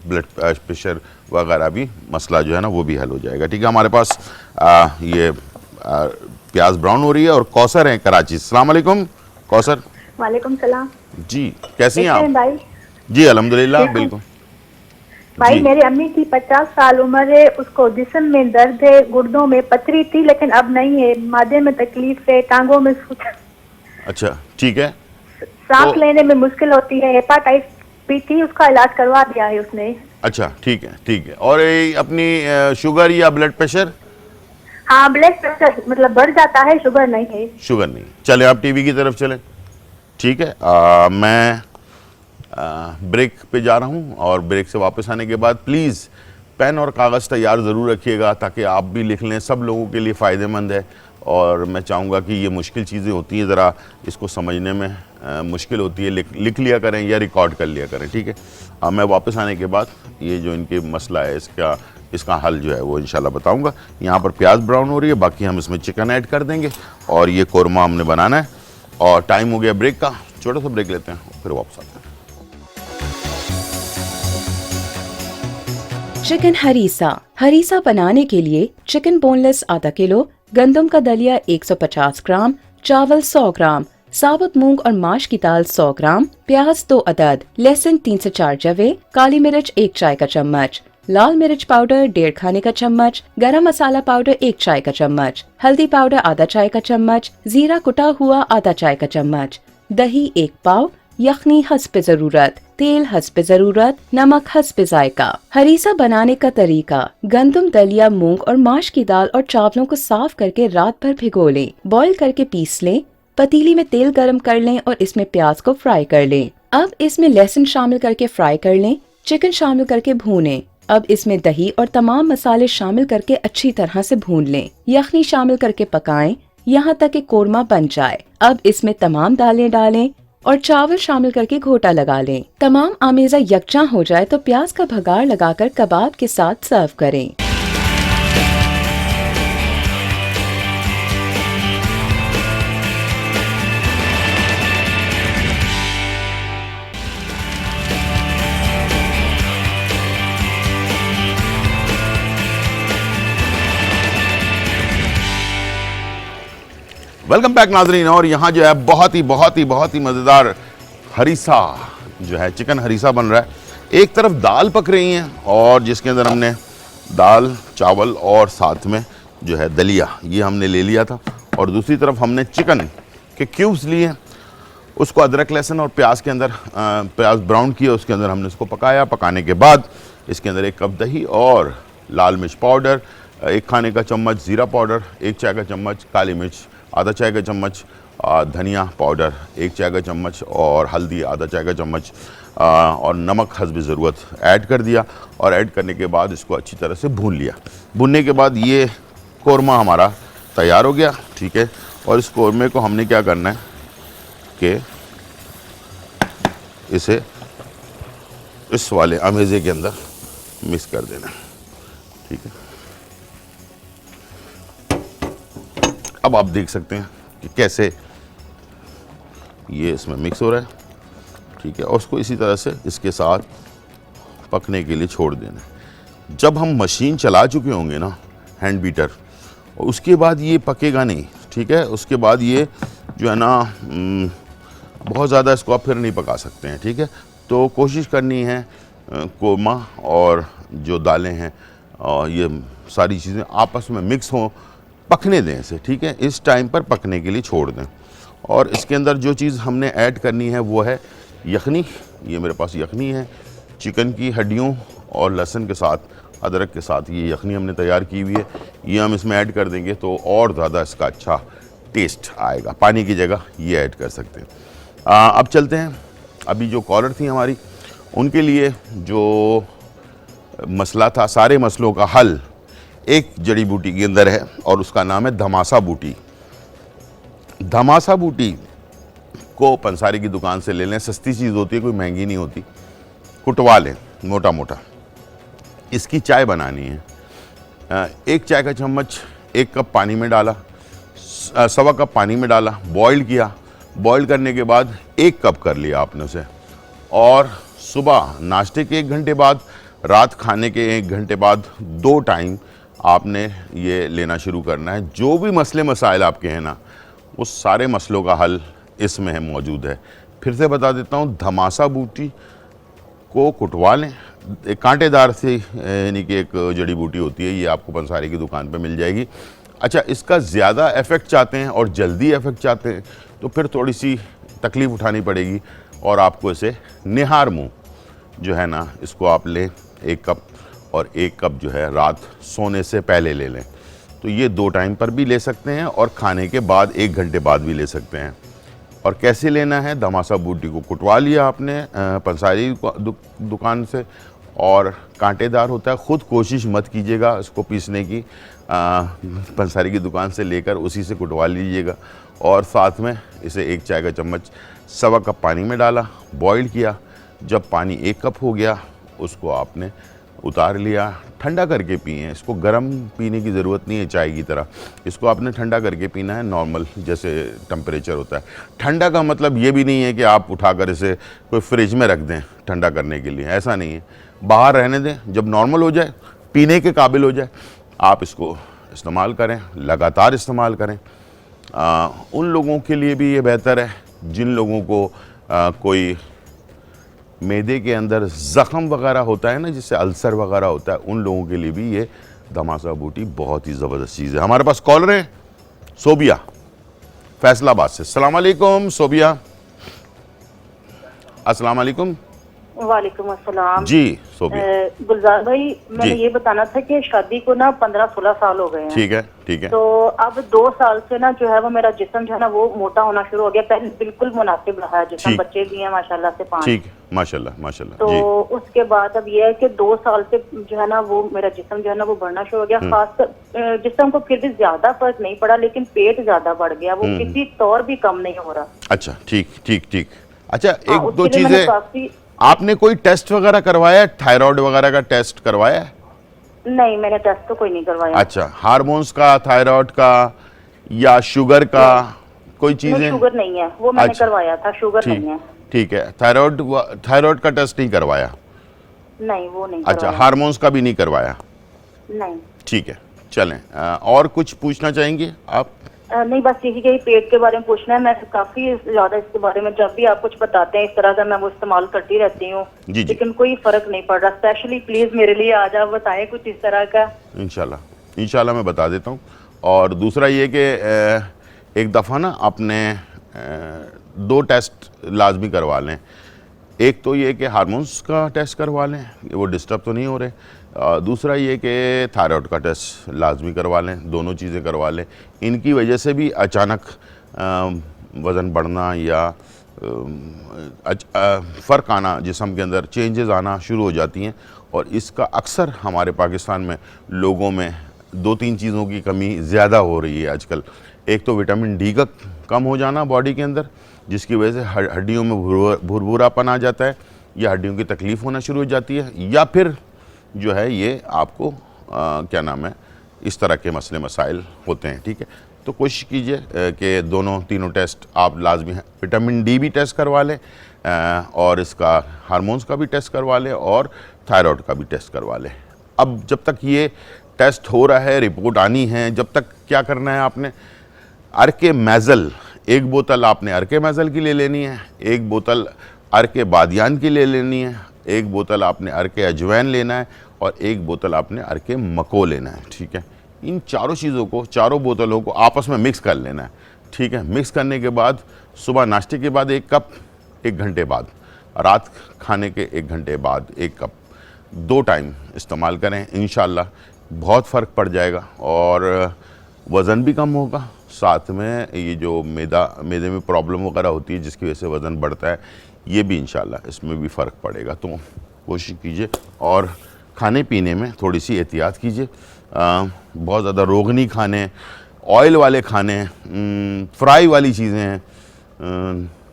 ब्लड प्रेशर वगैरह भी मसला जो है ना वो भी हल हो जाएगा, ठीक है? हमारे पास ये प्याज ब्राउन हो रही है और कौसर हैं कराची। अस्सलाम वालेकुम कौसर। वालेकुम सलाम जी, कैसी हैं आप? भाई जी अल्हम्दुलिल्लाह, बिल्कुल। भाई जी। मेरी अम्मी की 50 साल उम्र है, उसको जिस्म में दर्द है, गुर्दों में पथरी थी लेकिन अब नहीं है, मादे में तकलीफ है, टांगों में अच्छा, ठीक है। सांस तो लेने में मुश्किल होती है, हेपाटाइटिस भी थी, उसका इलाज करवा दिया है उसने। अच्छा, ठीक है, ठीक है। और ये अपनी शुगर या ब्लड प्रेशर? हाँ ब्लड प्रेशर मतलब बढ़ जाता है, शुगर नहीं है। शुगर नहीं। चले आप टीवी की तरफ चलें, ठीक है। मैं ब्रेक पे जा रहा हूँ और ब्रेक से वापस आने के बाद प्लीज़ पेन और कागज़ तैयार ज़रूर रखिएगा ताकि आप भी लिख लें, सब लोगों के लिए फ़ायदेमंद है। और मैं चाहूँगा कि ये मुश्किल चीज़ें होती हैं, ज़रा इसको समझने में मुश्किल होती है, लिख लिया करें या रिकॉर्ड कर लिया करें, ठीक है। मैं वापस आने के बाद ये जो इनके मसला है इसका हल जो है वो इंशाल्लाह बताऊँगा। यहाँ पर प्याज ब्राउन हो रही है, बाकी हम इसमें चिकन ऐड कर देंगे और ये कोरमा हमने बनाना है। और टाइम हो गया ब्रेक का, छोटा सा ब्रेक लेते हैं फिर वापस आते हैं। चिकन हरीसा। हरीसा बनाने के लिए चिकन बोनलेस आधा किलो, गंदम का दलिया 150 ग्राम, चावल 100 ग्राम, साबुत मूंग और माश की दाल 100 ग्राम, प्याज 2 अदद, लहसुन 3 से 4 जवे, काली मिर्च 1 चाय का चम्मच, लाल मिर्च पाउडर 1.5 खाने का चम्मच, गरम मसाला पाउडर 1 चाय का चम्मच, हल्दी पाउडर आधा चाय का चम्मच, जीरा कुटा हुआ आधा चाय का चम्मच, दही 1 पाव, यखनी हस्ब जरूरत, तेल हस्ब जरूरत, नमक हस्ब जायका। हरीसा बनाने का तरीका: गंदम, दलिया, मूंग और माश की दाल और चावलों को साफ करके रात भर भिगो लें, बॉईल करके पीस लें। पतीली में तेल गरम कर लें और इसमें प्याज को फ्राई कर लें। अब इसमें लहसुन शामिल करके फ्राई कर लें, चिकन शामिल करके भूनें। अब इसमें दही और तमाम मसाले शामिल करके अच्छी तरह से भून लें। यखनी शामिल करके पकाएं यहाँ तक कि कोरमा बन जाए। अब इसमें तमाम दालें डालें और चावल शामिल करके घोटा लगा लें। तमाम आमेज़ा यकजा हो जाए तो प्याज का भगार लगाकर कबाब के साथ सर्व करें। वेलकम बैक नाजरीन। और यहाँ जो है बहुत ही मज़ेदार हरीसा जो है, चिकन हरीसा बन रहा है। एक तरफ दाल पक रही है और जिसके अंदर हमने दाल, चावल और साथ में जो है दलिया ये हमने ले लिया था, और दूसरी तरफ हमने चिकन के क्यूब्स लिए, उसको अदरक लहसुन और प्याज के अंदर प्याज ब्राउन किया, उसके अंदर हमने इसको पकाया। पकाने के बाद इसके अंदर 1 कप दही और लाल मिर्च पाउडर 1 खाने का चम्मच, ज़ीरा पाउडर 1 चाय का चम्मच, काली मिर्च आधा चाय का चम्मच, धनिया पाउडर 1 चाय का चम्मच और हल्दी आधा चाय का चम्मच और नमक हस्ब ज़रूरत ऐड कर दिया। और ऐड करने के बाद इसको अच्छी तरह से भून लिया। भूनने के बाद ये कोरमा हमारा तैयार हो गया, ठीक है। और इस कोरमे को हमने क्या करना है कि इसे इस वाले अमेज़े के अंदर मिक्स कर देना, ठीक है। अब आप देख सकते हैं कि कैसे ये इसमें मिक्स हो रहा है, ठीक है। और उसको इसी तरह से इसके साथ पकने के लिए छोड़ देना है। जब हम मशीन चला चुके होंगे ना, हैंड बीटर, उसके बाद ये पकेगा नहीं, ठीक है। उसके बाद ये जो है ना बहुत ज़्यादा इसको आप फिर नहीं पका सकते हैं, ठीक है। तो कोशिश करनी है कोरमा और जो दालें हैं और ये सारी चीज़ें आपस में मिक्स हों, पकने दें इसे, ठीक है। इस टाइम पर पकने के लिए छोड़ दें। और इसके अंदर जो चीज़ हमने ऐड करनी है वो है यखनी। ये मेरे पास यखनी है, चिकन की हड्डियों और लहसुन के साथ, अदरक के साथ ये यखनी हमने तैयार की हुई है। ये हम इसमें ऐड कर देंगे तो और ज़्यादा इसका अच्छा टेस्ट आएगा। पानी की जगह ये ऐड कर सकते हैं। अब चलते हैं, अभी जो कॉलर थी हमारी, उनके लिए जो मसला था, सारे मसलों का हल एक जड़ी बूटी के अंदर है और उसका नाम है धमासा बूटी। धमासा बूटी को पंसारी की दुकान से ले लें, सस्ती चीज़ होती है, कोई महंगी नहीं होती। कुटवा लें मोटा मोटा। इसकी चाय बनानी है। 1 चाय का चम्मच 1 कप पानी में डाला, 1.25 कप पानी में डाला, बॉईल किया। बॉईल करने के बाद 1 कप कर लिया आपने उसे। और सुबह नाश्ते के 1 घंटे बाद, रात खाने के 1 घंटे बाद 2 टाइम आपने ये लेना शुरू करना है। जो भी मसले मसाइल आपके हैं ना, उस सारे मसलों का हल इसमें है, मौजूद है। फिर से बता देता हूँ, धमासा बूटी इसको कुटवा लें। एक कांटेदार से यानी कि एक जड़ी बूटी होती है, ये आपको पंसारी की दुकान पे मिल जाएगी। अच्छा, इसका ज़्यादा इफ़ेक्ट चाहते हैं और जल्दी इफ़ेक्ट चाहते हैं तो फिर थोड़ी सी तकलीफ़ उठानी पड़ेगी और आपको इसे निहार मुँह जो है ना, इसको आप लें 1 कप, और 1 कप जो है रात सोने से पहले ले लें। तो ये 2 टाइम पर भी ले सकते हैं और खाने के बाद 1 घंटे बाद भी ले सकते हैं। और कैसे लेना है, दमासा बूटी को कुटवा लिया आपने पंसारी दुकान से, और कांटेदार होता है, ख़ुद कोशिश मत कीजिएगा इसको पीसने की, पंसारी की दुकान से लेकर उसी से कुटवा लीजिएगा। और साथ में इसे 1 चाय का चम्मच 1.25 कप पानी में डाला, बॉईल किया। जब पानी 1 कप हो गया उसको आपने उतार लिया, ठंडा करके पिए। इसको गर्म पीने की ज़रूरत नहीं है चाय की तरह, इसको आपने ठंडा करके पीना है, नॉर्मल जैसे टेम्परेचर होता है। ठंडा का मतलब ये भी नहीं है कि आप उठाकर इसे कोई फ्रिज में रख दें ठंडा करने के लिए, ऐसा नहीं है। बाहर रहने दें, जब नॉर्मल हो जाए, पीने के काबिल हो जाए, आप इसको इस्तेमाल करें, लगातार इस्तेमाल करें। उन लोगों के लिए भी ये बेहतर है जिन लोगों को कोई मैदे के अंदर ज़ख़म वगैरह होता है ना, जिससे अल्सर वगैरह होता है, उन लोगों के लिए भी ये दमासा बूटी बहुत ही ज़बरदस्त चीज़ है। हमारे पास कॉलर है सोबिया फैसलाबाद से। अस्सलाम वालेकुम सोबिया। अस्सलाम वालेकुम। वालेकुम अस्सलाम जी सोबिया। गुलजार भाई, मैंने जी। ये बताना था कि शादी को ना 15-16 साल हो गए हैं। ठीक है, ठीक है। तो अब 2 साल से ना जो है वो मेरा जिस्म जो है ना वो मोटा होना शुरू हो गया। पहले बिल्कुल मुनासिब रहा है जिस्म, ठीक। बच्चे भी हैं माशाल्लाह से 5। ठीक, माशाल्लाह माशाल्लाह। तो जी, उसके बाद अब ये है कि 2 साल से जो है ना वो मेरा जिस्म जो है ना वो बढ़ना शुरू हो गया। खासकर जिस्म को फिर भी ज्यादा फर्क नहीं पड़ा, लेकिन पेट ज्यादा बढ़ गया, वो किसी तौर भी कम नहीं हो रहा। अच्छा, ठीक ठीक ठीक। अच्छा, हाँ, 1-2 उसके लिए मैंने चीज़ें, काफी आपने कोई टेस्ट वगैरह करवाया है? थायराइड वगैरह का टेस्ट करवाया है? नहीं, मैंने टेस्ट तो कोई नहीं करवाया। अच्छा, हार्मोन्स का, थायराइड का या शुगर का कोई नहीं, चीज़ें? शुगर नहीं है, वो मैंने अच्छा। करवाया था, शुगर नहीं ठीक है। ठीक है। थायराइड का टेस्ट नहीं करवाया? नहीं, वो नहीं अच्छा, करवाया। हार्मोन्स का भी नहीं करवाया? नहीं। ठीक है, चलें। और कुछ पूछना चाहेंगे आप? नहीं, बस यही कि पेट के बारे में पूछना है। मैं काफी ज्यादा इसके बारे में, जब भी आप कुछ बताते हैं इस तरह का, मैं वो इस्तेमाल करती रहती हूँ, जी, जी। लेकिन कोई फर्क नहीं पड़ रहा। स्पेशली प्लीज मेरे लिए आज आप बताएं कुछ इस तरह का। इंशाल्लाह मैं बता देता हूँ। और दूसरा ये कि एक दफ़ा ना आपने 2 टेस्ट लाजमी करवा लें। एक तो ये कि हार्मोन्स का टेस्ट करवा लें, वो डिस्टर्ब तो नहीं हो रहे। दूसरा ये कि थायराइड का टेस्ट लाजमी करवा लें, दोनों चीज़ें करवा लें। इनकी वजह से भी अचानक वज़न बढ़ना या फ़र्क आना, जिस्म के अंदर चेंजेस आना शुरू हो जाती हैं। और इसका अक्सर हमारे पाकिस्तान में लोगों में 2-3 चीज़ों की कमी ज़्यादा हो रही है आजकल। एक तो विटामिन डी का कम हो जाना बॉडी के अंदर, जिसकी वजह से हड्डियों में भुरभुरापन आ जाता है या हड्डियों की तकलीफ़ होना शुरू हो जाती है, या फिर जो है ये आपको क्या नाम है, इस तरह के मसले मसाइल होते हैं। ठीक है, तो कोशिश कीजिए कि तीनों टेस्ट आप लाजमी हैं। विटामिन डी भी टेस्ट करवा लें, और इसका हार्मोन्स का भी टेस्ट करवा लें, और थायराइड का भी टेस्ट करवा लें। अब जब तक ये टेस्ट हो रहा है, रिपोर्ट आनी है, जब तक क्या करना है आपने, अर्के मैज़ल 1 बोतल आपने अर्के मैज़ल की ले लेनी है, 1 बोतल अर्के बादियान की ले लेनी है, 1 बोतल आपने अर्के अजवैन लेना है, और 1 बोतल आपने अर्के मको लेना है। ठीक है, इन चारों चीज़ों को, चारों बोतलों को आपस में मिक्स कर लेना है। ठीक है, मिक्स करने के बाद सुबह नाश्ते के बाद 1 कप, 1 घंटे बाद, रात खाने के 1 घंटे बाद 1 कप, 2 टाइम इस्तेमाल करें। इंशाल्लाह बहुत फ़र्क पड़ जाएगा और वज़न भी कम होगा। साथ में ये जो मैदे में प्रॉब्लम वगैरह होती है जिसकी वजह से वज़न बढ़ता है, ये भी इंशाल्लाह इसमें भी फ़र्क पड़ेगा। तो कोशिश कीजिए और खाने पीने में थोड़ी सी एहतियात कीजिए। बहुत ज़्यादा रोगनी खाने, ऑयल वाले खाने, फ्राई वाली चीज़ें,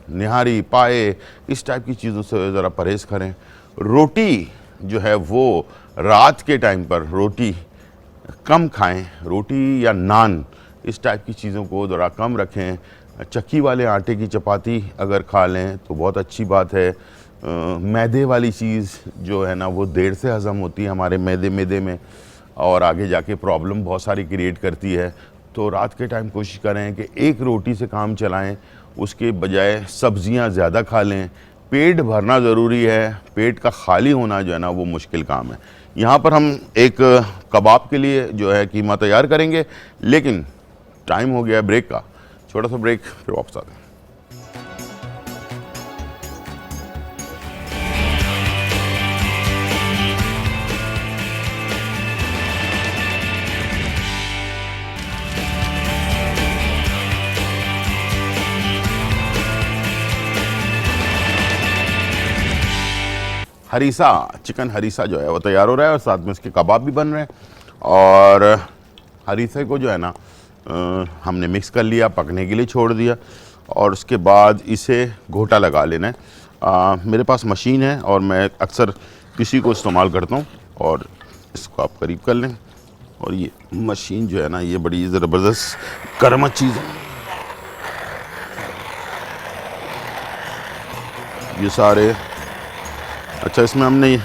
निहारी, पाए, इस टाइप की चीज़ों से ज़रा परहेज़ करें। रोटी जो है वो रात के टाइम पर रोटी कम खाएं, रोटी या नान इस टाइप की चीज़ों को ज़रा कम रखें। चक्की वाले आटे की चपाती अगर खा लें तो बहुत अच्छी बात है। मैदे वाली चीज़ जो है ना वो देर से हज़म होती है हमारे मैदे में, और आगे जाके प्रॉब्लम बहुत सारी क्रिएट करती है। तो रात के टाइम कोशिश करें कि 1 रोटी से काम चलाएं, उसके बजाय सब्ज़ियां ज़्यादा खा लें, पेट भरना ज़रूरी है, पेट का खाली होना जो है ना वो मुश्किल काम है। यहाँ पर हम एक कबाब के लिए जो है कीमा तैयार करेंगे, लेकिन टाइम हो गया है ब्रेक का, छोटा सा ब्रेक, फिर वापस आते हैं। हरीसा, चिकन हरीसा जो है वो तैयार हो रहा है और साथ में इसके कबाब भी बन रहे हैं। और हरीसे को जो है ना हमने मिक्स कर लिया, पकने के लिए छोड़ दिया और उसके बाद इसे घोटा लगा लेना है। मेरे पास मशीन है और मैं अक्सर किसी को इस्तेमाल करता हूँ। और इसको आप करीब कर लें। और ये मशीन जो है ना ये बड़ी ज़बरदस्त करमत चीज़ है। ये सारे, अच्छा इसमें हमने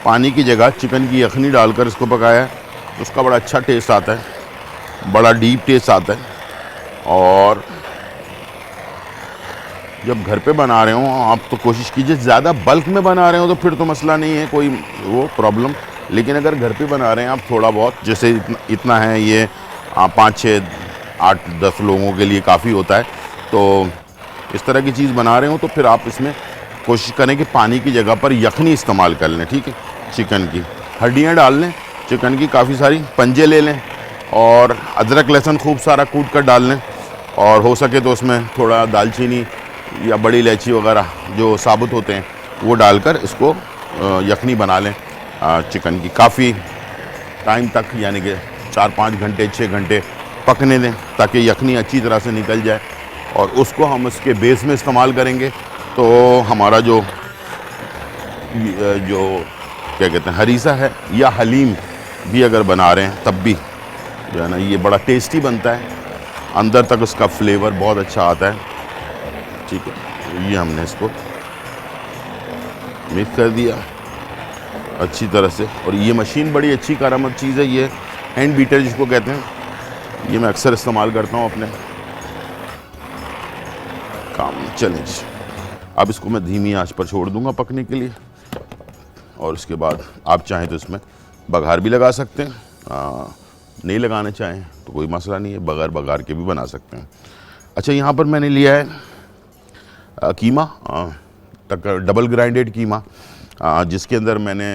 पानी की जगह चिकन की यखनी डालकर इसको पकाया है, उसका बड़ा अच्छा टेस्ट आता है, बड़ा डीप टेस्ट आता है। और जब घर पे बना रहे हो आप तो कोशिश कीजिए, ज़्यादा बल्क में बना रहे हो तो फिर तो मसला नहीं है कोई वो प्रॉब्लम, लेकिन अगर घर पे बना रहे हैं आप थोड़ा बहुत, जैसे इतना है ये 5, 6, 8, 10 लोगों के लिए काफ़ी होता है, तो इस तरह की चीज़ बना रहे हो तो फिर आप इसमें कोशिश करें कि पानी की जगह पर यखनी इस्तेमाल कर लें। ठीक है, चिकन की हड्डियाँ डाल लें, चिकन की काफ़ी सारी, पंजे ले लें और अदरक लहसुन खूब सारा कूट कर डाल लें। और हो सके तो उसमें थोड़ा दालचीनी या बड़ी इलायची वगैरह जो साबुत होते हैं वो डालकर इसको यखनी बना लें चिकन की। काफ़ी टाइम तक, यानी कि 4-5 घंटे 6 घंटे पकने दें ताकि यखनी अच्छी तरह से निकल जाए और उसको हम उसके बेस में इस्तेमाल करेंगे। तो हमारा जो क्या कहते हैं हरीसा है या हलीम भी अगर बना रहे हैं तब भी जो है ना ये बड़ा टेस्टी बनता है, अंदर तक उसका फ्लेवर बहुत अच्छा आता है। ठीक है, ये हमने इसको मिक्स कर दिया अच्छी तरह से। और ये मशीन बड़ी अच्छी करामत चीज़ है, ये हैंड बीटर जिसको कहते हैं, ये मैं अक्सर इस्तेमाल करता हूँ अपने काम में। चलें, अब इसको मैं धीमी आंच पर छोड़ दूंगा पकने के लिए और उसके बाद आप चाहें तो इसमें बघार भी लगा सकते हैं, नहीं लगाना चाहें तो कोई मसला नहीं है, बगैर बघार के भी बना सकते हैं। अच्छा, यहाँ पर मैंने लिया है कीमा, डबल ग्राइंडेड कीमा, जिसके अंदर मैंने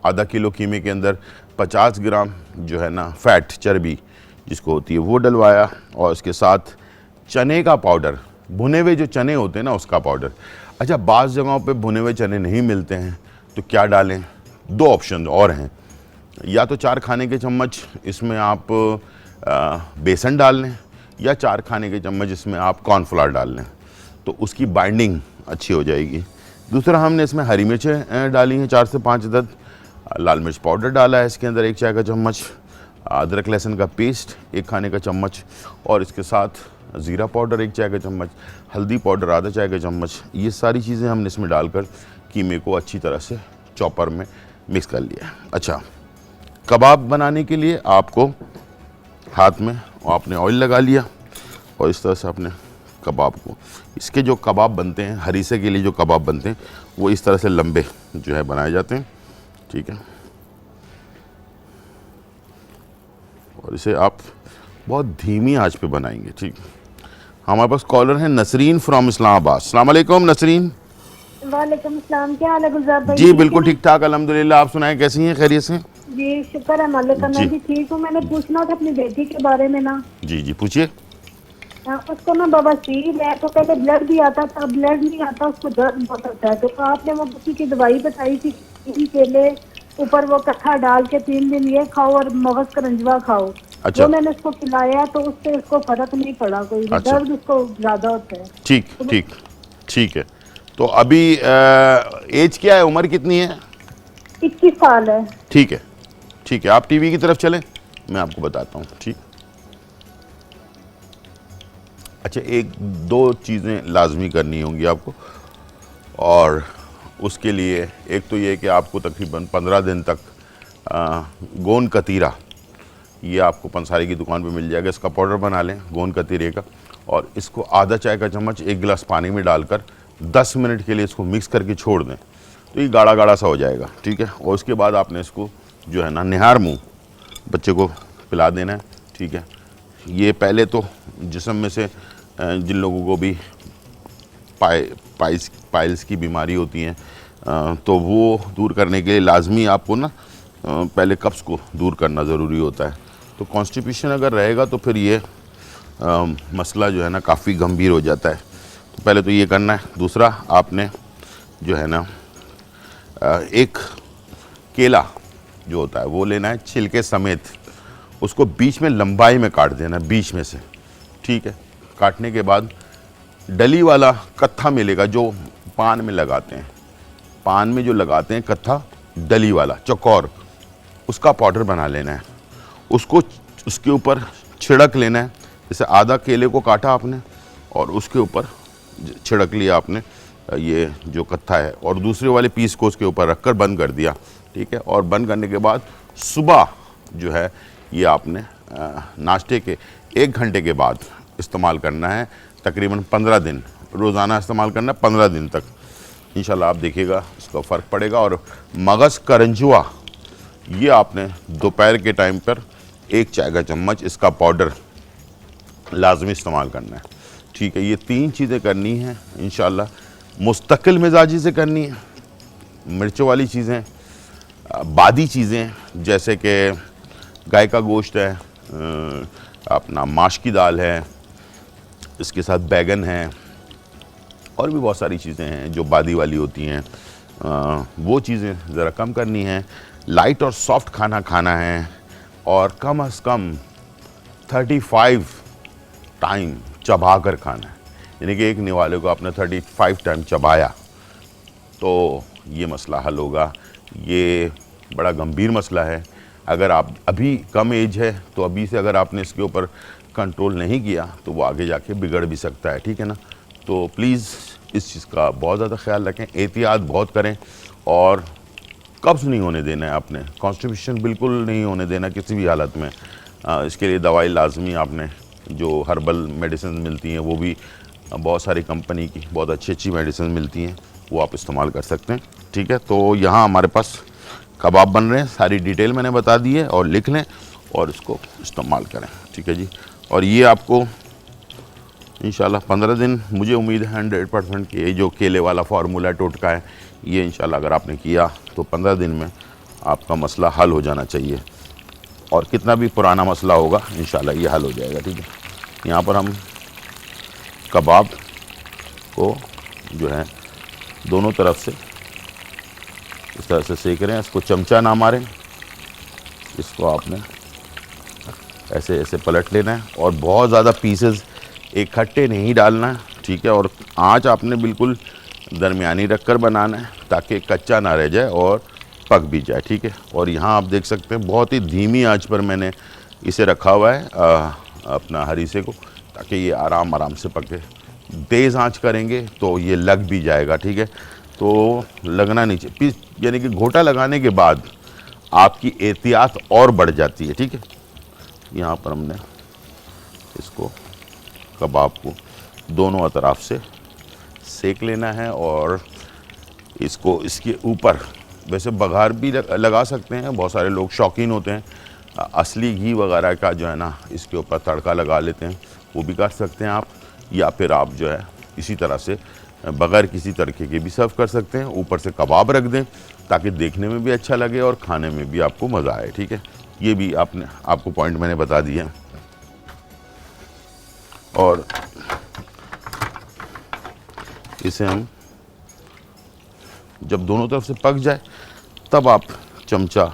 आधा किलो कीमे के अंदर 50 ग्राम जो है ना फैट, चर्बी जिसको होती है वो डलवाया और उसके साथ चने का पाउडर, भुने हुए जो चने होते हैं ना उसका पाउडर। अच्छा, बाज़ जगहों पे भुने हुए चने नहीं मिलते हैं तो क्या डालें? 2 ऑप्शन और हैं, या तो 4 खाने के चम्मच इसमें आप बेसन डाल लें या 4 खाने के चम्मच इसमें आप कॉर्नफ्लावर डाल लें, तो उसकी बाइंडिंग अच्छी हो जाएगी। दूसरा, हमने इसमें हरी मिर्चें डाली हैं 4 से 5 अदद, लाल मिर्च पाउडर डाला है इसके अंदर 1 चाय का चम्मच, अदरक लहसुन का पेस्ट 1 खाने का चम्मच और इसके साथ ज़ीरा पाउडर 1 चाय का चम्मच, हल्दी पाउडर आधा चाय का चम्मच। ये सारी चीज़ें हमने इसमें डालकर कीमे को अच्छी तरह से चॉपर में मिक्स कर लिया। अच्छा, कबाब बनाने के लिए आपको हाथ में आपने ऑयल लगा लिया और इस तरह से आपने कबाब को, इसके जो कबाब बनते हैं, हरीसे के लिए जो कबाब बनते हैं वो इस तरह से लंबे जो है बनाए जाते हैं। ठीक है, और इसे आप बहुत धीमी आंच पे बनाएंगे। ठीक, हमारे पास कॉलर है नसरीन फ्रॉम इस्लामाबाद। अस्सलाम वालेकुम नसरीन। वालेकुम सलाम, क्या हाल है गुलजार भाई? जी बिल्कुल ठीक ठाक अल्हम्दुलिल्लाह, आप सुनाएं कैसी हैं, खैरियत से? जी शुक्र है मालिक का, मैं भी ठीक हूँ। मैंने पूछना था अपनी बेटी के बारे में ना। जी जी पूछिए। उसको ना बवासीर है, तो पहले ब्लड भी आता था, ब्लड नहीं आता, उसको दर्द बहुत होता है। तो आपने वो किसी की दवाई बताई थी, केले ऊपर वो कट्ठा डाल के 3 दिन ये खाओ और मगज करंजवा खाओ। अच्छा, वो मैंने उसको खिलाया तो उससे उसको फर्क नहीं पड़ा कोई। अच्छा, दर्द उसको ज्यादा होता है। ठीक ठीक ठीक है। तो अभी एज क्या है, उम्र कितनी है? 21 साल है। ठीक है ठीक है, आप टीवी की तरफ चलें, मैं आपको बताता हूँ। ठीक, अच्छा, 1-2 चीज़ें लाजमी करनी होंगी आपको, और उसके लिए एक तो ये कि आपको तकरीबन 15 दिन तक गोंद कतीरा, ये आपको पंसारी की दुकान पे मिल जाएगा, इसका पाउडर बना लें गोंद कतीरे का, और इसको आधा चाय का चम्मच 1 गिलास पानी में डालकर 10 मिनट के लिए इसको मिक्स करके छोड़ दें तो ये गाढ़ा गाढ़ा सा हो जाएगा, ठीक है। और उसके बाद आपने इसको जो है ना निहार मुँह बच्चे को पिला देना है, ठीक है। ये पहले तो जिस्म में से जिन लोगों को भी पाइल्स की बीमारी होती है तो वो दूर करने के लिए लाजमी आपको ना पहले कब्ज़ को दूर करना ज़रूरी होता है। तो कॉन्स्टिपेशन अगर रहेगा तो फिर ये मसला जो है ना काफ़ी गंभीर हो जाता है। तो पहले तो ये करना है। दूसरा आपने जो है ना एक केला जो होता है वो लेना है छिलके समेत, उसको बीच में लंबाई में काट देना है, बीच में से, ठीक है। काटने के बाद डली वाला कत्था मिलेगा जो पान में लगाते हैं, पान में जो लगाते हैं कत्था डली वाला चौकोर, उसका पाउडर बना लेना है। उसको उसके ऊपर छिड़क लेना है। जैसे आधा केले को काटा आपने और उसके ऊपर छिड़क लिया आपने ये जो कत्था है, और दूसरे वाले पीस को उसके ऊपर रखकर बंद कर दिया, ठीक है। और बंद करने के बाद सुबह जो है ये आपने नाश्ते के 1 घंटे के बाद इस्तेमाल करना है। तकरीबन 15 दिन रोज़ाना इस्तेमाल करना है, 15 दिन तक। इंशाल्लाह आप देखिएगा इसका फ़र्क पड़ेगा। और मगज़ करंजुआ ये आपने दोपहर के टाइम पर 1 चाय का चम्मच इसका पाउडर लाजमी इस्तेमाल करना है, ठीक है। ये 3 चीज़ें करनी हैं इंशाल्लाह, मुस्तकिल मिजाजी से करनी है। मिर्चों वाली चीज़ें, बादी चीज़ें जैसे कि गाय का गोश्त है, अपना माश की दाल है, इसके साथ बैगन है, और भी बहुत सारी चीज़ें हैं जो बादी वाली होती हैं, वो चीज़ें ज़रा कम करनी है। लाइट और सॉफ्ट खाना खाना है, और कम से कम 35 टाइम चबा कर खाना है। यानी कि एक निवाले को आपने 35 टाइम चबाया तो ये मसला हल होगा। ये बड़ा गंभीर मसला है। अगर आप अभी कम एज है तो अभी से अगर आपने इसके ऊपर कंट्रोल नहीं किया तो वो आगे जाके बिगड़ भी सकता है, ठीक है ना। तो प्लीज़ इस चीज़ का बहुत ज़्यादा ख्याल रखें, एहतियात बहुत करें, और कब्ज़ नहीं होने देना है आपने, कॉन्स्टिपेशन बिल्कुल नहीं होने देना किसी भी हालत में। इसके लिए दवाई लाजमी आपने, जो हर्बल मेडिसिन मिलती हैं वो भी बहुत सारी कंपनी की बहुत अच्छी मेडिसिन मिलती हैं, वो आप इस्तेमाल कर सकते हैं, ठीक है। तो यहाँ हमारे पास कबाब बन रहे हैं, सारी डिटेल मैंने बता दी है, और लिख लें और इसको इस्तेमाल करें, ठीक है जी। और ये आपको इंशाल्लाह 15 दिन, मुझे उम्मीद है 100% कि ये जो केले वाला फार्मूला टोटका है ये इंशाल्लाह अगर आपने किया तो 15 दिन में आपका मसला हल हो जाना चाहिए, और कितना भी पुराना मसला होगा इंशाल्लाह ये हल हो जाएगा, ठीक है। यहाँ पर हम कबाब को जो है दोनों तरफ से इस तरह से सेक रहे हैं। इसको चमचा ना मारें, इसको आपने ऐसे ऐसे पलट लेना है, और बहुत ज़्यादा पीसेस इकट्ठे नहीं डालना है, ठीक है। और आँच आपने बिल्कुल दरमियानी रखकर बनाना है ताकि कच्चा ना रह जाए और पक भी जाए, ठीक है। और यहाँ आप देख सकते हैं बहुत ही धीमी आंच पर मैंने इसे रखा हुआ है अपना हरीसे को, ताकि ये आराम से पके। तेज़ आंच करेंगे तो ये लग भी जाएगा, ठीक है। तो लगना नहीं चाहिए, यानी कि घोटा लगाने के बाद आपकी एहतियात और बढ़ जाती है, ठीक है। यहाँ पर हमने इसको कबाब को दोनों अतराफ से सेक लेना है, और इसको इसके ऊपर वैसे बघार भी लगा सकते हैं। बहुत सारे लोग शौकीन होते हैं असली घी वगैरह का जो है ना इसके ऊपर तड़का लगा लेते हैं, वो भी कर सकते हैं आप, या फिर आप जो है इसी तरह से बग़ैर किसी तड़के के भी सर्व कर सकते हैं। ऊपर से कबाब रख दें ताकि देखने में भी अच्छा लगे और खाने में भी आपको मज़ा आए, ठीक है। ये भी आपको पॉइंट मैंने बता दिए हैं। और इसे हम जब दोनों तरफ से पक जाए तब आप चमचा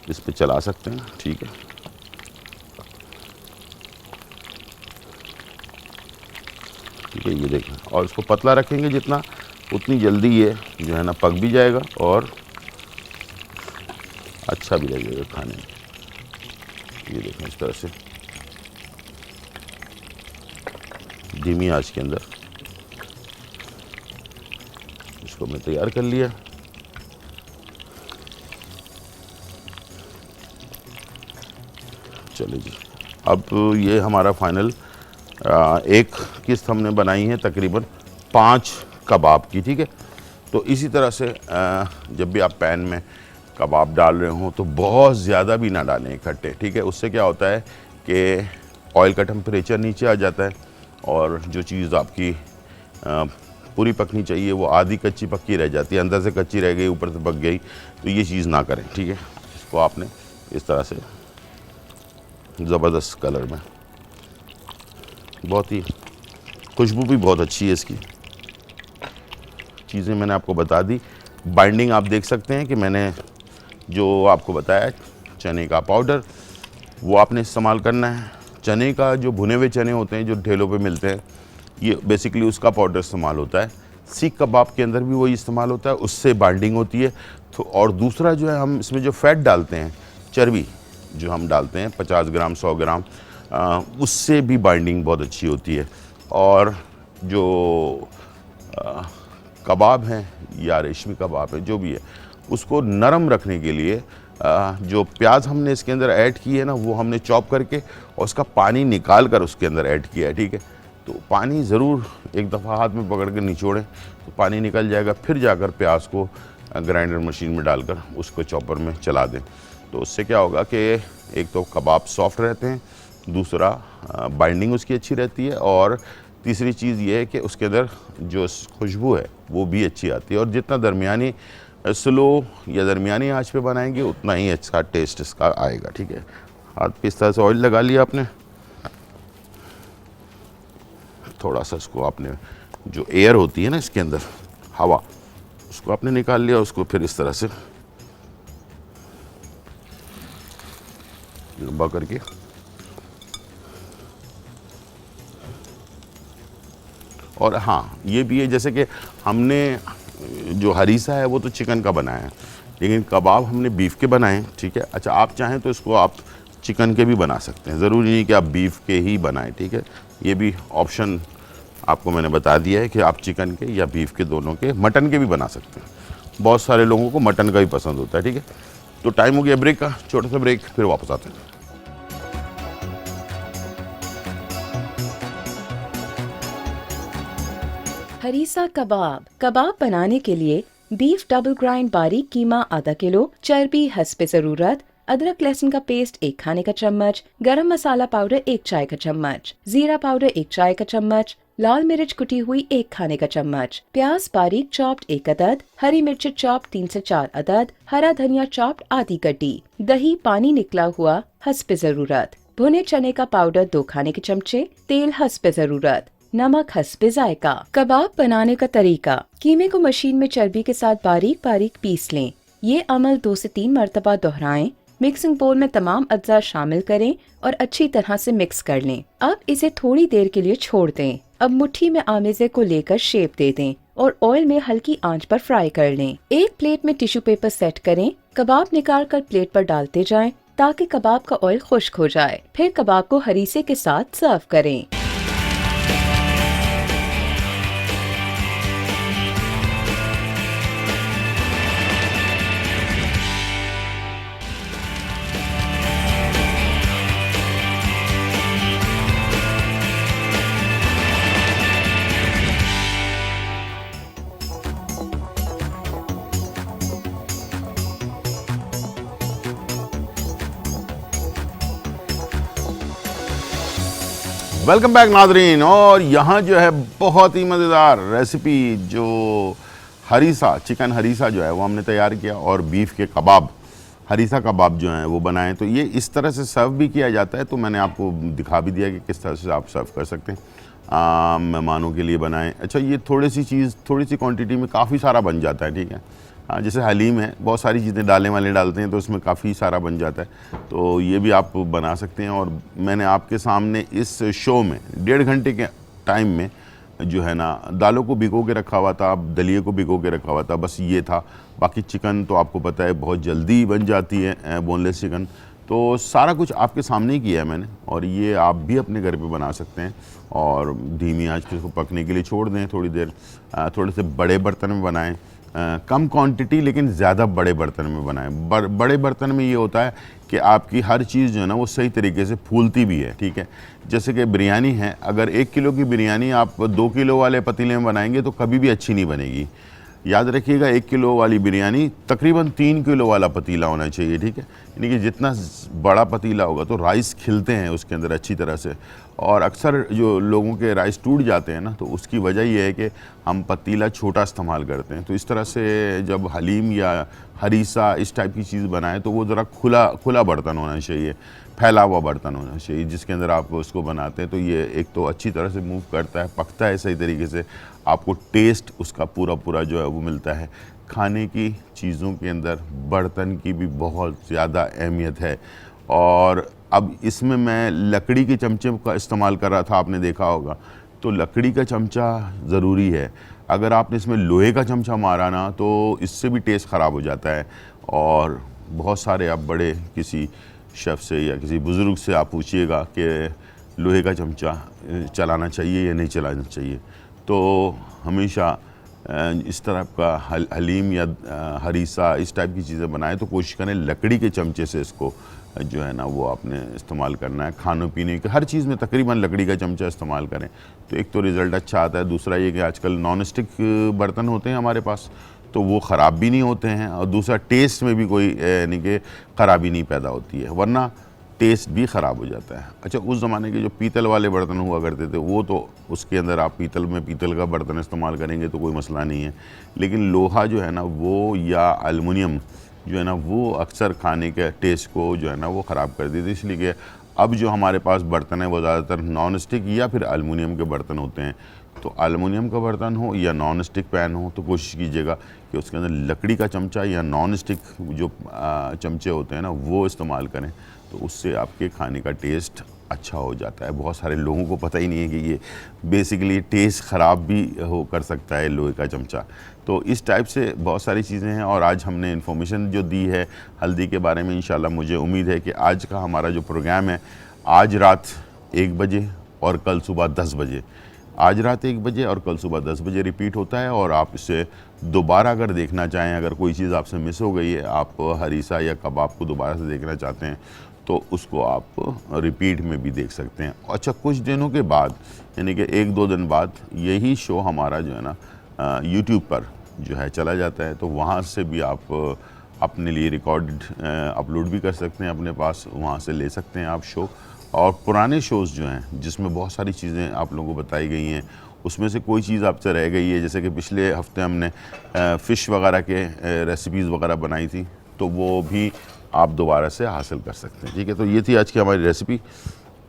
इस पे चला सकते हैं, ठीक है। ठीक है, ये देखें, और इसको पतला रखेंगे जितना, उतनी जल्दी ये जो है ना पक भी जाएगा और अच्छा भी लगेगा खाने में। ये देखें इस तरह से धीमी आंच के अंदर इसको मैं तैयार कर लिया। चलिए जी, अब ये हमारा फाइनल एक किस्त हमने बनाई है तकरीबन 5 कबाब की, ठीक है। तो इसी तरह से जब भी आप पैन में कबाब डाल रहे हो तो बहुत ज़्यादा भी ना डालें इकट्ठे, ठीक है। उससे क्या होता है कि ऑयल का टेम्परेचर नीचे आ जाता है और जो चीज़ आपकी पूरी पकनी चाहिए वो आधी कच्ची पक्की रह जाती है, अंदर से कच्ची रह गई ऊपर से पक गई, तो ये चीज़ ना करें, ठीक है। इसको आपने इस तरह से ज़बरदस्त कलर में, बहुत ही खुशबू भी बहुत अच्छी है इसकी। चीज़ें मैंने आपको बता दी। बाइंडिंग आप देख सकते हैं कि मैंने जो आपको बताया, चने का पाउडर वो आपने इस्तेमाल करना है। चने का जो भुने हुए चने होते हैं जो ठेलों पे मिलते हैं, ये बेसिकली उसका पाउडर इस्तेमाल होता है। सीख कबाब के अंदर भी वही इस्तेमाल होता है, उससे बाइंडिंग होती है। तो और दूसरा जो है, हम इसमें जो फैट डालते हैं, चर्बी जो हम डालते हैं 50 ग्राम 100 ग्राम, उससे भी बाइंडिंग बहुत अच्छी होती है। और जो कबाब हैं या रेशमी कबाब है, जो भी है, उसको नरम रखने के लिए जो प्याज हमने इसके अंदर ऐड की है ना, वो हमने चॉप करके और उसका पानी निकाल कर उसके अंदर ऐड किया है, ठीक है। तो पानी ज़रूर एक दफ़ा हाथ में पकड़ के निचोड़ें तो पानी निकल जाएगा, फिर जाकर प्याज को ग्राइंडर मशीन में डालकर उसको चॉपर में चला दें। तो उससे क्या होगा कि एक तो कबाब सॉफ्ट रहते हैं, दूसरा बाइंडिंग उसकी अच्छी रहती है, और तीसरी चीज़ ये है कि उसके अंदर जो खुशबू है वो भी अच्छी आती है। और जितना दरमियानी स्लो या दरमियानी आंच पे बनाएंगे उतना ही अच्छा टेस्ट इसका आएगा, ठीक है। हाथ पे इस तरह से ऑयल लगा लिया आपने, थोड़ा सा इसको आपने, जो एयर होती है ना इसके अंदर, हवा, उसको आपने निकाल लिया। उसको फिर इस तरह से लंबा करके और हाँ, ये भी है जैसे कि हमने जो हरीसा है वो तो चिकन का बनाया है, लेकिन कबाब हमने बीफ के बनाए हैं, ठीक है। अच्छा, आप चाहें तो इसको आप चिकन के भी बना सकते हैं, ज़रूरी नहीं कि आप बीफ के ही बनाएं, ठीक है। ये भी ऑप्शन आपको मैंने बता दिया है कि आप चिकन के या बीफ के, दोनों के, मटन के भी बना सकते हैं। बहुत सारे लोगों को मटन का भी पसंद होता है, ठीक है। तो टाइम हो गया ब्रेक का, छोटा सा ब्रेक, फिर वापस आते हैं। हरीसा कबाब। कबाब बनाने के लिए बीफ डबल ग्राइंड बारीक कीमा आधा किलो, चर्बी हस्बे ज़रूरत, अदरक लहसुन का पेस्ट 1 खाने का चम्मच, गरम मसाला पाउडर 1 चाय का चम्मच, जीरा पाउडर 1 चाय का चम्मच, लाल मिर्च कुटी हुई 1 खाने का चम्मच, प्याज बारीक चॉप्ड 1 अदद, हरी मिर्च चॉप्ड 3 से 4 अदद, हरा धनिया चॉप्ड आधी कटी, दही पानी निकला हुआ हस्बे ज़रूरत, भुने चने का पाउडर 2 खाने के चमचे, तेल हस्बे ज़रूरत, नमक हस्बे जायका। कबाब बनाने का तरीका। कीमे को मशीन में चर्बी के साथ बारीक बारीक पीस लें। ये अमल 2 से 3 मरतबा दोहराएं। मिक्सिंग बोल में तमाम अज्जा शामिल करें और अच्छी तरह से मिक्स कर लें। अब इसे थोड़ी देर के लिए छोड़ दें। अब मुट्ठी में आमेज़े को लेकर शेप दे दें और ऑयल में हल्की आंच पर फ्राई कर लें। एक प्लेट में टिश्यू पेपर सेट करें। कबाब निकाल कर प्लेट पर डालते जाएं ताकि कबाब का ऑयल खुश्क हो जाए। फिर कबाब को हरीसे के साथ सर्व करें। Welcome back Nadreen. और यहाँ जो है बहुत ही मज़ेदार रेसिपी, जो हरीसा, चिकन हरीसा जो है वो हमने तैयार किया, और बीफ के कबाब, हरीसा कबाब जो हैं वो बनाए। तो ये इस तरह से सर्व भी किया जाता है, तो मैंने आपको दिखा भी दिया कि किस तरह से आप सर्व कर सकते हैं। मेहमानों के लिए बनाएं। अच्छा, ये थोड़ी सी क्वांटिटी में काफ़ी सारा बन जाता है, ठीक है। जैसे हलीम है, बहुत सारी चीज़ें डालने वाले डालते हैं तो उसमें काफ़ी सारा बन जाता है, तो ये भी आप बना सकते हैं। और मैंने आपके सामने इस शो में 1.5 घंटे के टाइम में जो है ना, दालों को भिगो के रखा हुआ था, दलिए को भिगो के रखा हुआ था, बस ये था। बाकी चिकन तो आपको पता है बहुत जल्दी बन जाती है, बोनलेस चिकन। तो सारा कुछ आपके सामने ही किया है मैंने, और ये आप भी अपने घर पे बना सकते हैं। और धीमी आंच पे इसको पकने के लिए छोड़ दें थोड़ी देर। थोड़े से बड़े बर्तन में बनाएं, कम क्वांटिटी लेकिन ज़्यादा बड़े बर्तन में बनाएं। बड़े बर्तन में ये होता है कि आपकी हर चीज़ जो है ना वो सही तरीके से फूलती भी है, ठीक है। जैसे कि बिरयानी है, अगर 1 किलो की बिरयानी आप 2 किलो वाले पतीले में बनाएंगे तो कभी भी अच्छी नहीं बनेगी। याद रखिएगा 1 किलो वाली बिरयानी तकरीबन 3 किलो वाला पतीला होना चाहिए, ठीक है। यानी कि जितना बड़ा पतीला होगा तो राइस खिलते हैं उसके अंदर अच्छी तरह से, और अक्सर जो लोगों के राइस टूट जाते हैं ना, तो उसकी वजह यह है कि हम पतीला छोटा इस्तेमाल करते हैं। तो इस तरह से जब हलीम या हरीसा इस टाइप की चीज़ बनाएं तो वो ज़रा खुला बर्तन होना चाहिए, फैला हुआ बर्तन होना चाहिए जिसके अंदर आप उसको बनाते हैं। तो ये एक तो अच्छी तरह से मूव करता है, पकता है सही तरीके से, आपको टेस्ट उसका पूरा जो है वो मिलता है। खाने की चीज़ों के अंदर बर्तन की भी बहुत ज़्यादा अहमियत है। और अब इसमें मैं लकड़ी के चमचे का इस्तेमाल कर रहा था, आपने देखा होगा, तो लकड़ी का चमचा ज़रूरी है। अगर आपने इसमें लोहे का चमचा मारा ना तो इससे भी टेस्ट ख़राब हो जाता है। और बहुत सारे आप बड़े किसी शेफ़ से या किसी बुज़ुर्ग से आप पूछिएगा कि लोहे का चमचा चलाना चाहिए या नहीं चलाना चाहिए। तो हमेशा इस तरह का हलीम या हरीसा इस टाइप की चीज़ें बनाएं तो कोशिश करें लकड़ी के चमचे से इसको जो है ना वो आपने इस्तेमाल करना है। खाने पीने की हर चीज़ में तकरीबन लकड़ी का चमचा इस्तेमाल करें तो एक तो रिज़ल्ट अच्छा आता है। दूसरा ये कि आजकल नॉन स्टिक बर्तन होते हैं हमारे पास, तो वो ख़राब भी नहीं होते हैं, और दूसरा टेस्ट में भी कोई यानी कि ख़राबी नहीं पैदा होती है, वरना टेस्ट भी ख़राब हो जाता है। अच्छा, उस ज़माने के जो पीतल वाले बर्तन हुआ करते थे वो तो उसके अंदर आप पीतल का बर्तन इस्तेमाल करेंगे तो कोई मसला नहीं है, लेकिन लोहा जो है ना वो या अलमुनियम जो है ना वो अक्सर खाने के टेस्ट को जो है ना वो ख़राब कर देती है। इसलिए कि अब जो हमारे पास बर्तन है वो ज़्यादातर नॉन स्टिक या फिर अलमुनियम के बर्तन होते हैं। तो अलमुनियम का बर्तन हो या नॉन स्टिक पैन हो तो कोशिश कीजिएगा कि उसके अंदर लकड़ी का चमचा या नॉन स्टिक जो चमचे होते हैं ना वो इस्तेमाल करें, तो उससे आपके खाने का टेस्ट अच्छा हो जाता है। बहुत सारे लोगों को पता ही नहीं है कि ये बेसिकली टेस्ट ख़राब भी हो कर सकता है लोहे का चमचा। तो इस टाइप से बहुत सारी चीज़ें हैं, और आज हमने इन्फॉर्मेशन जो दी है हल्दी के बारे में, इंशाल्लाह मुझे उम्मीद है कि आज का हमारा जो प्रोग्राम है आज रात 1 बजे और कल सुबह 10 बजे, आज रात 1 बजे और कल सुबह 10 बजे रिपीट होता है। और आप इसे दोबारा अगर देखना चाहें, अगर कोई चीज़ आपसे मिस हो गई है, आप हरीसा या कबाब को दोबारा से देखना चाहते हैं तो उसको आप रिपीट में भी देख सकते हैं। अच्छा, कुछ दिनों के बाद यानी कि 1-2 दिन बाद यही शो हमारा जो है ना यूट्यूब पर जो है चला जाता है, तो वहाँ से भी आप अपने लिए रिकॉर्ड अपलोड भी कर सकते हैं अपने पास, वहाँ से ले सकते हैं आप शो। और पुराने शोज़ जो हैं जिसमें बहुत सारी चीज़ें आप लोगों को बताई गई हैं, उसमें से कोई चीज़ आपसे रह गई है, जैसे कि पिछले हफ्ते हमने फ़िश वगैरह के रेसिपीज़ वगैरह बनाई थी, तो वो भी आप दोबारा से हासिल कर सकते हैं। ठीक है, तो ये थी आज की हमारी रेसिपी।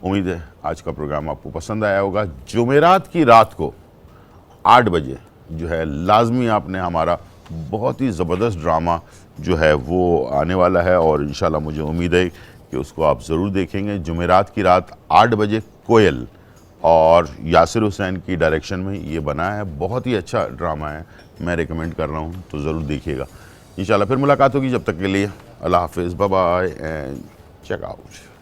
उम्मीद है आज का प्रोग्राम आपको पसंद आया होगा। जुमेरात की रात को 8 बजे जो है लाजमी आपने हमारा बहुत ही ज़बरदस्त ड्रामा जो है वो आने वाला है, और इंशाल्लाह मुझे उम्मीद है कि उसको आप ज़रूर देखेंगे। जुमेरात की रात 8 बजे कोयल और यासिर हुसैन की डायरेक्शन में ये बना है, बहुत ही अच्छा ड्रामा है, मैं रिकमेंड कर रहा हूँ, तो ज़रूर देखिएगा। इंशाल्लाह फिर मुलाकात होगी, जब तक के लिए अल्लाह हाफ़िज़, bye bye and check out.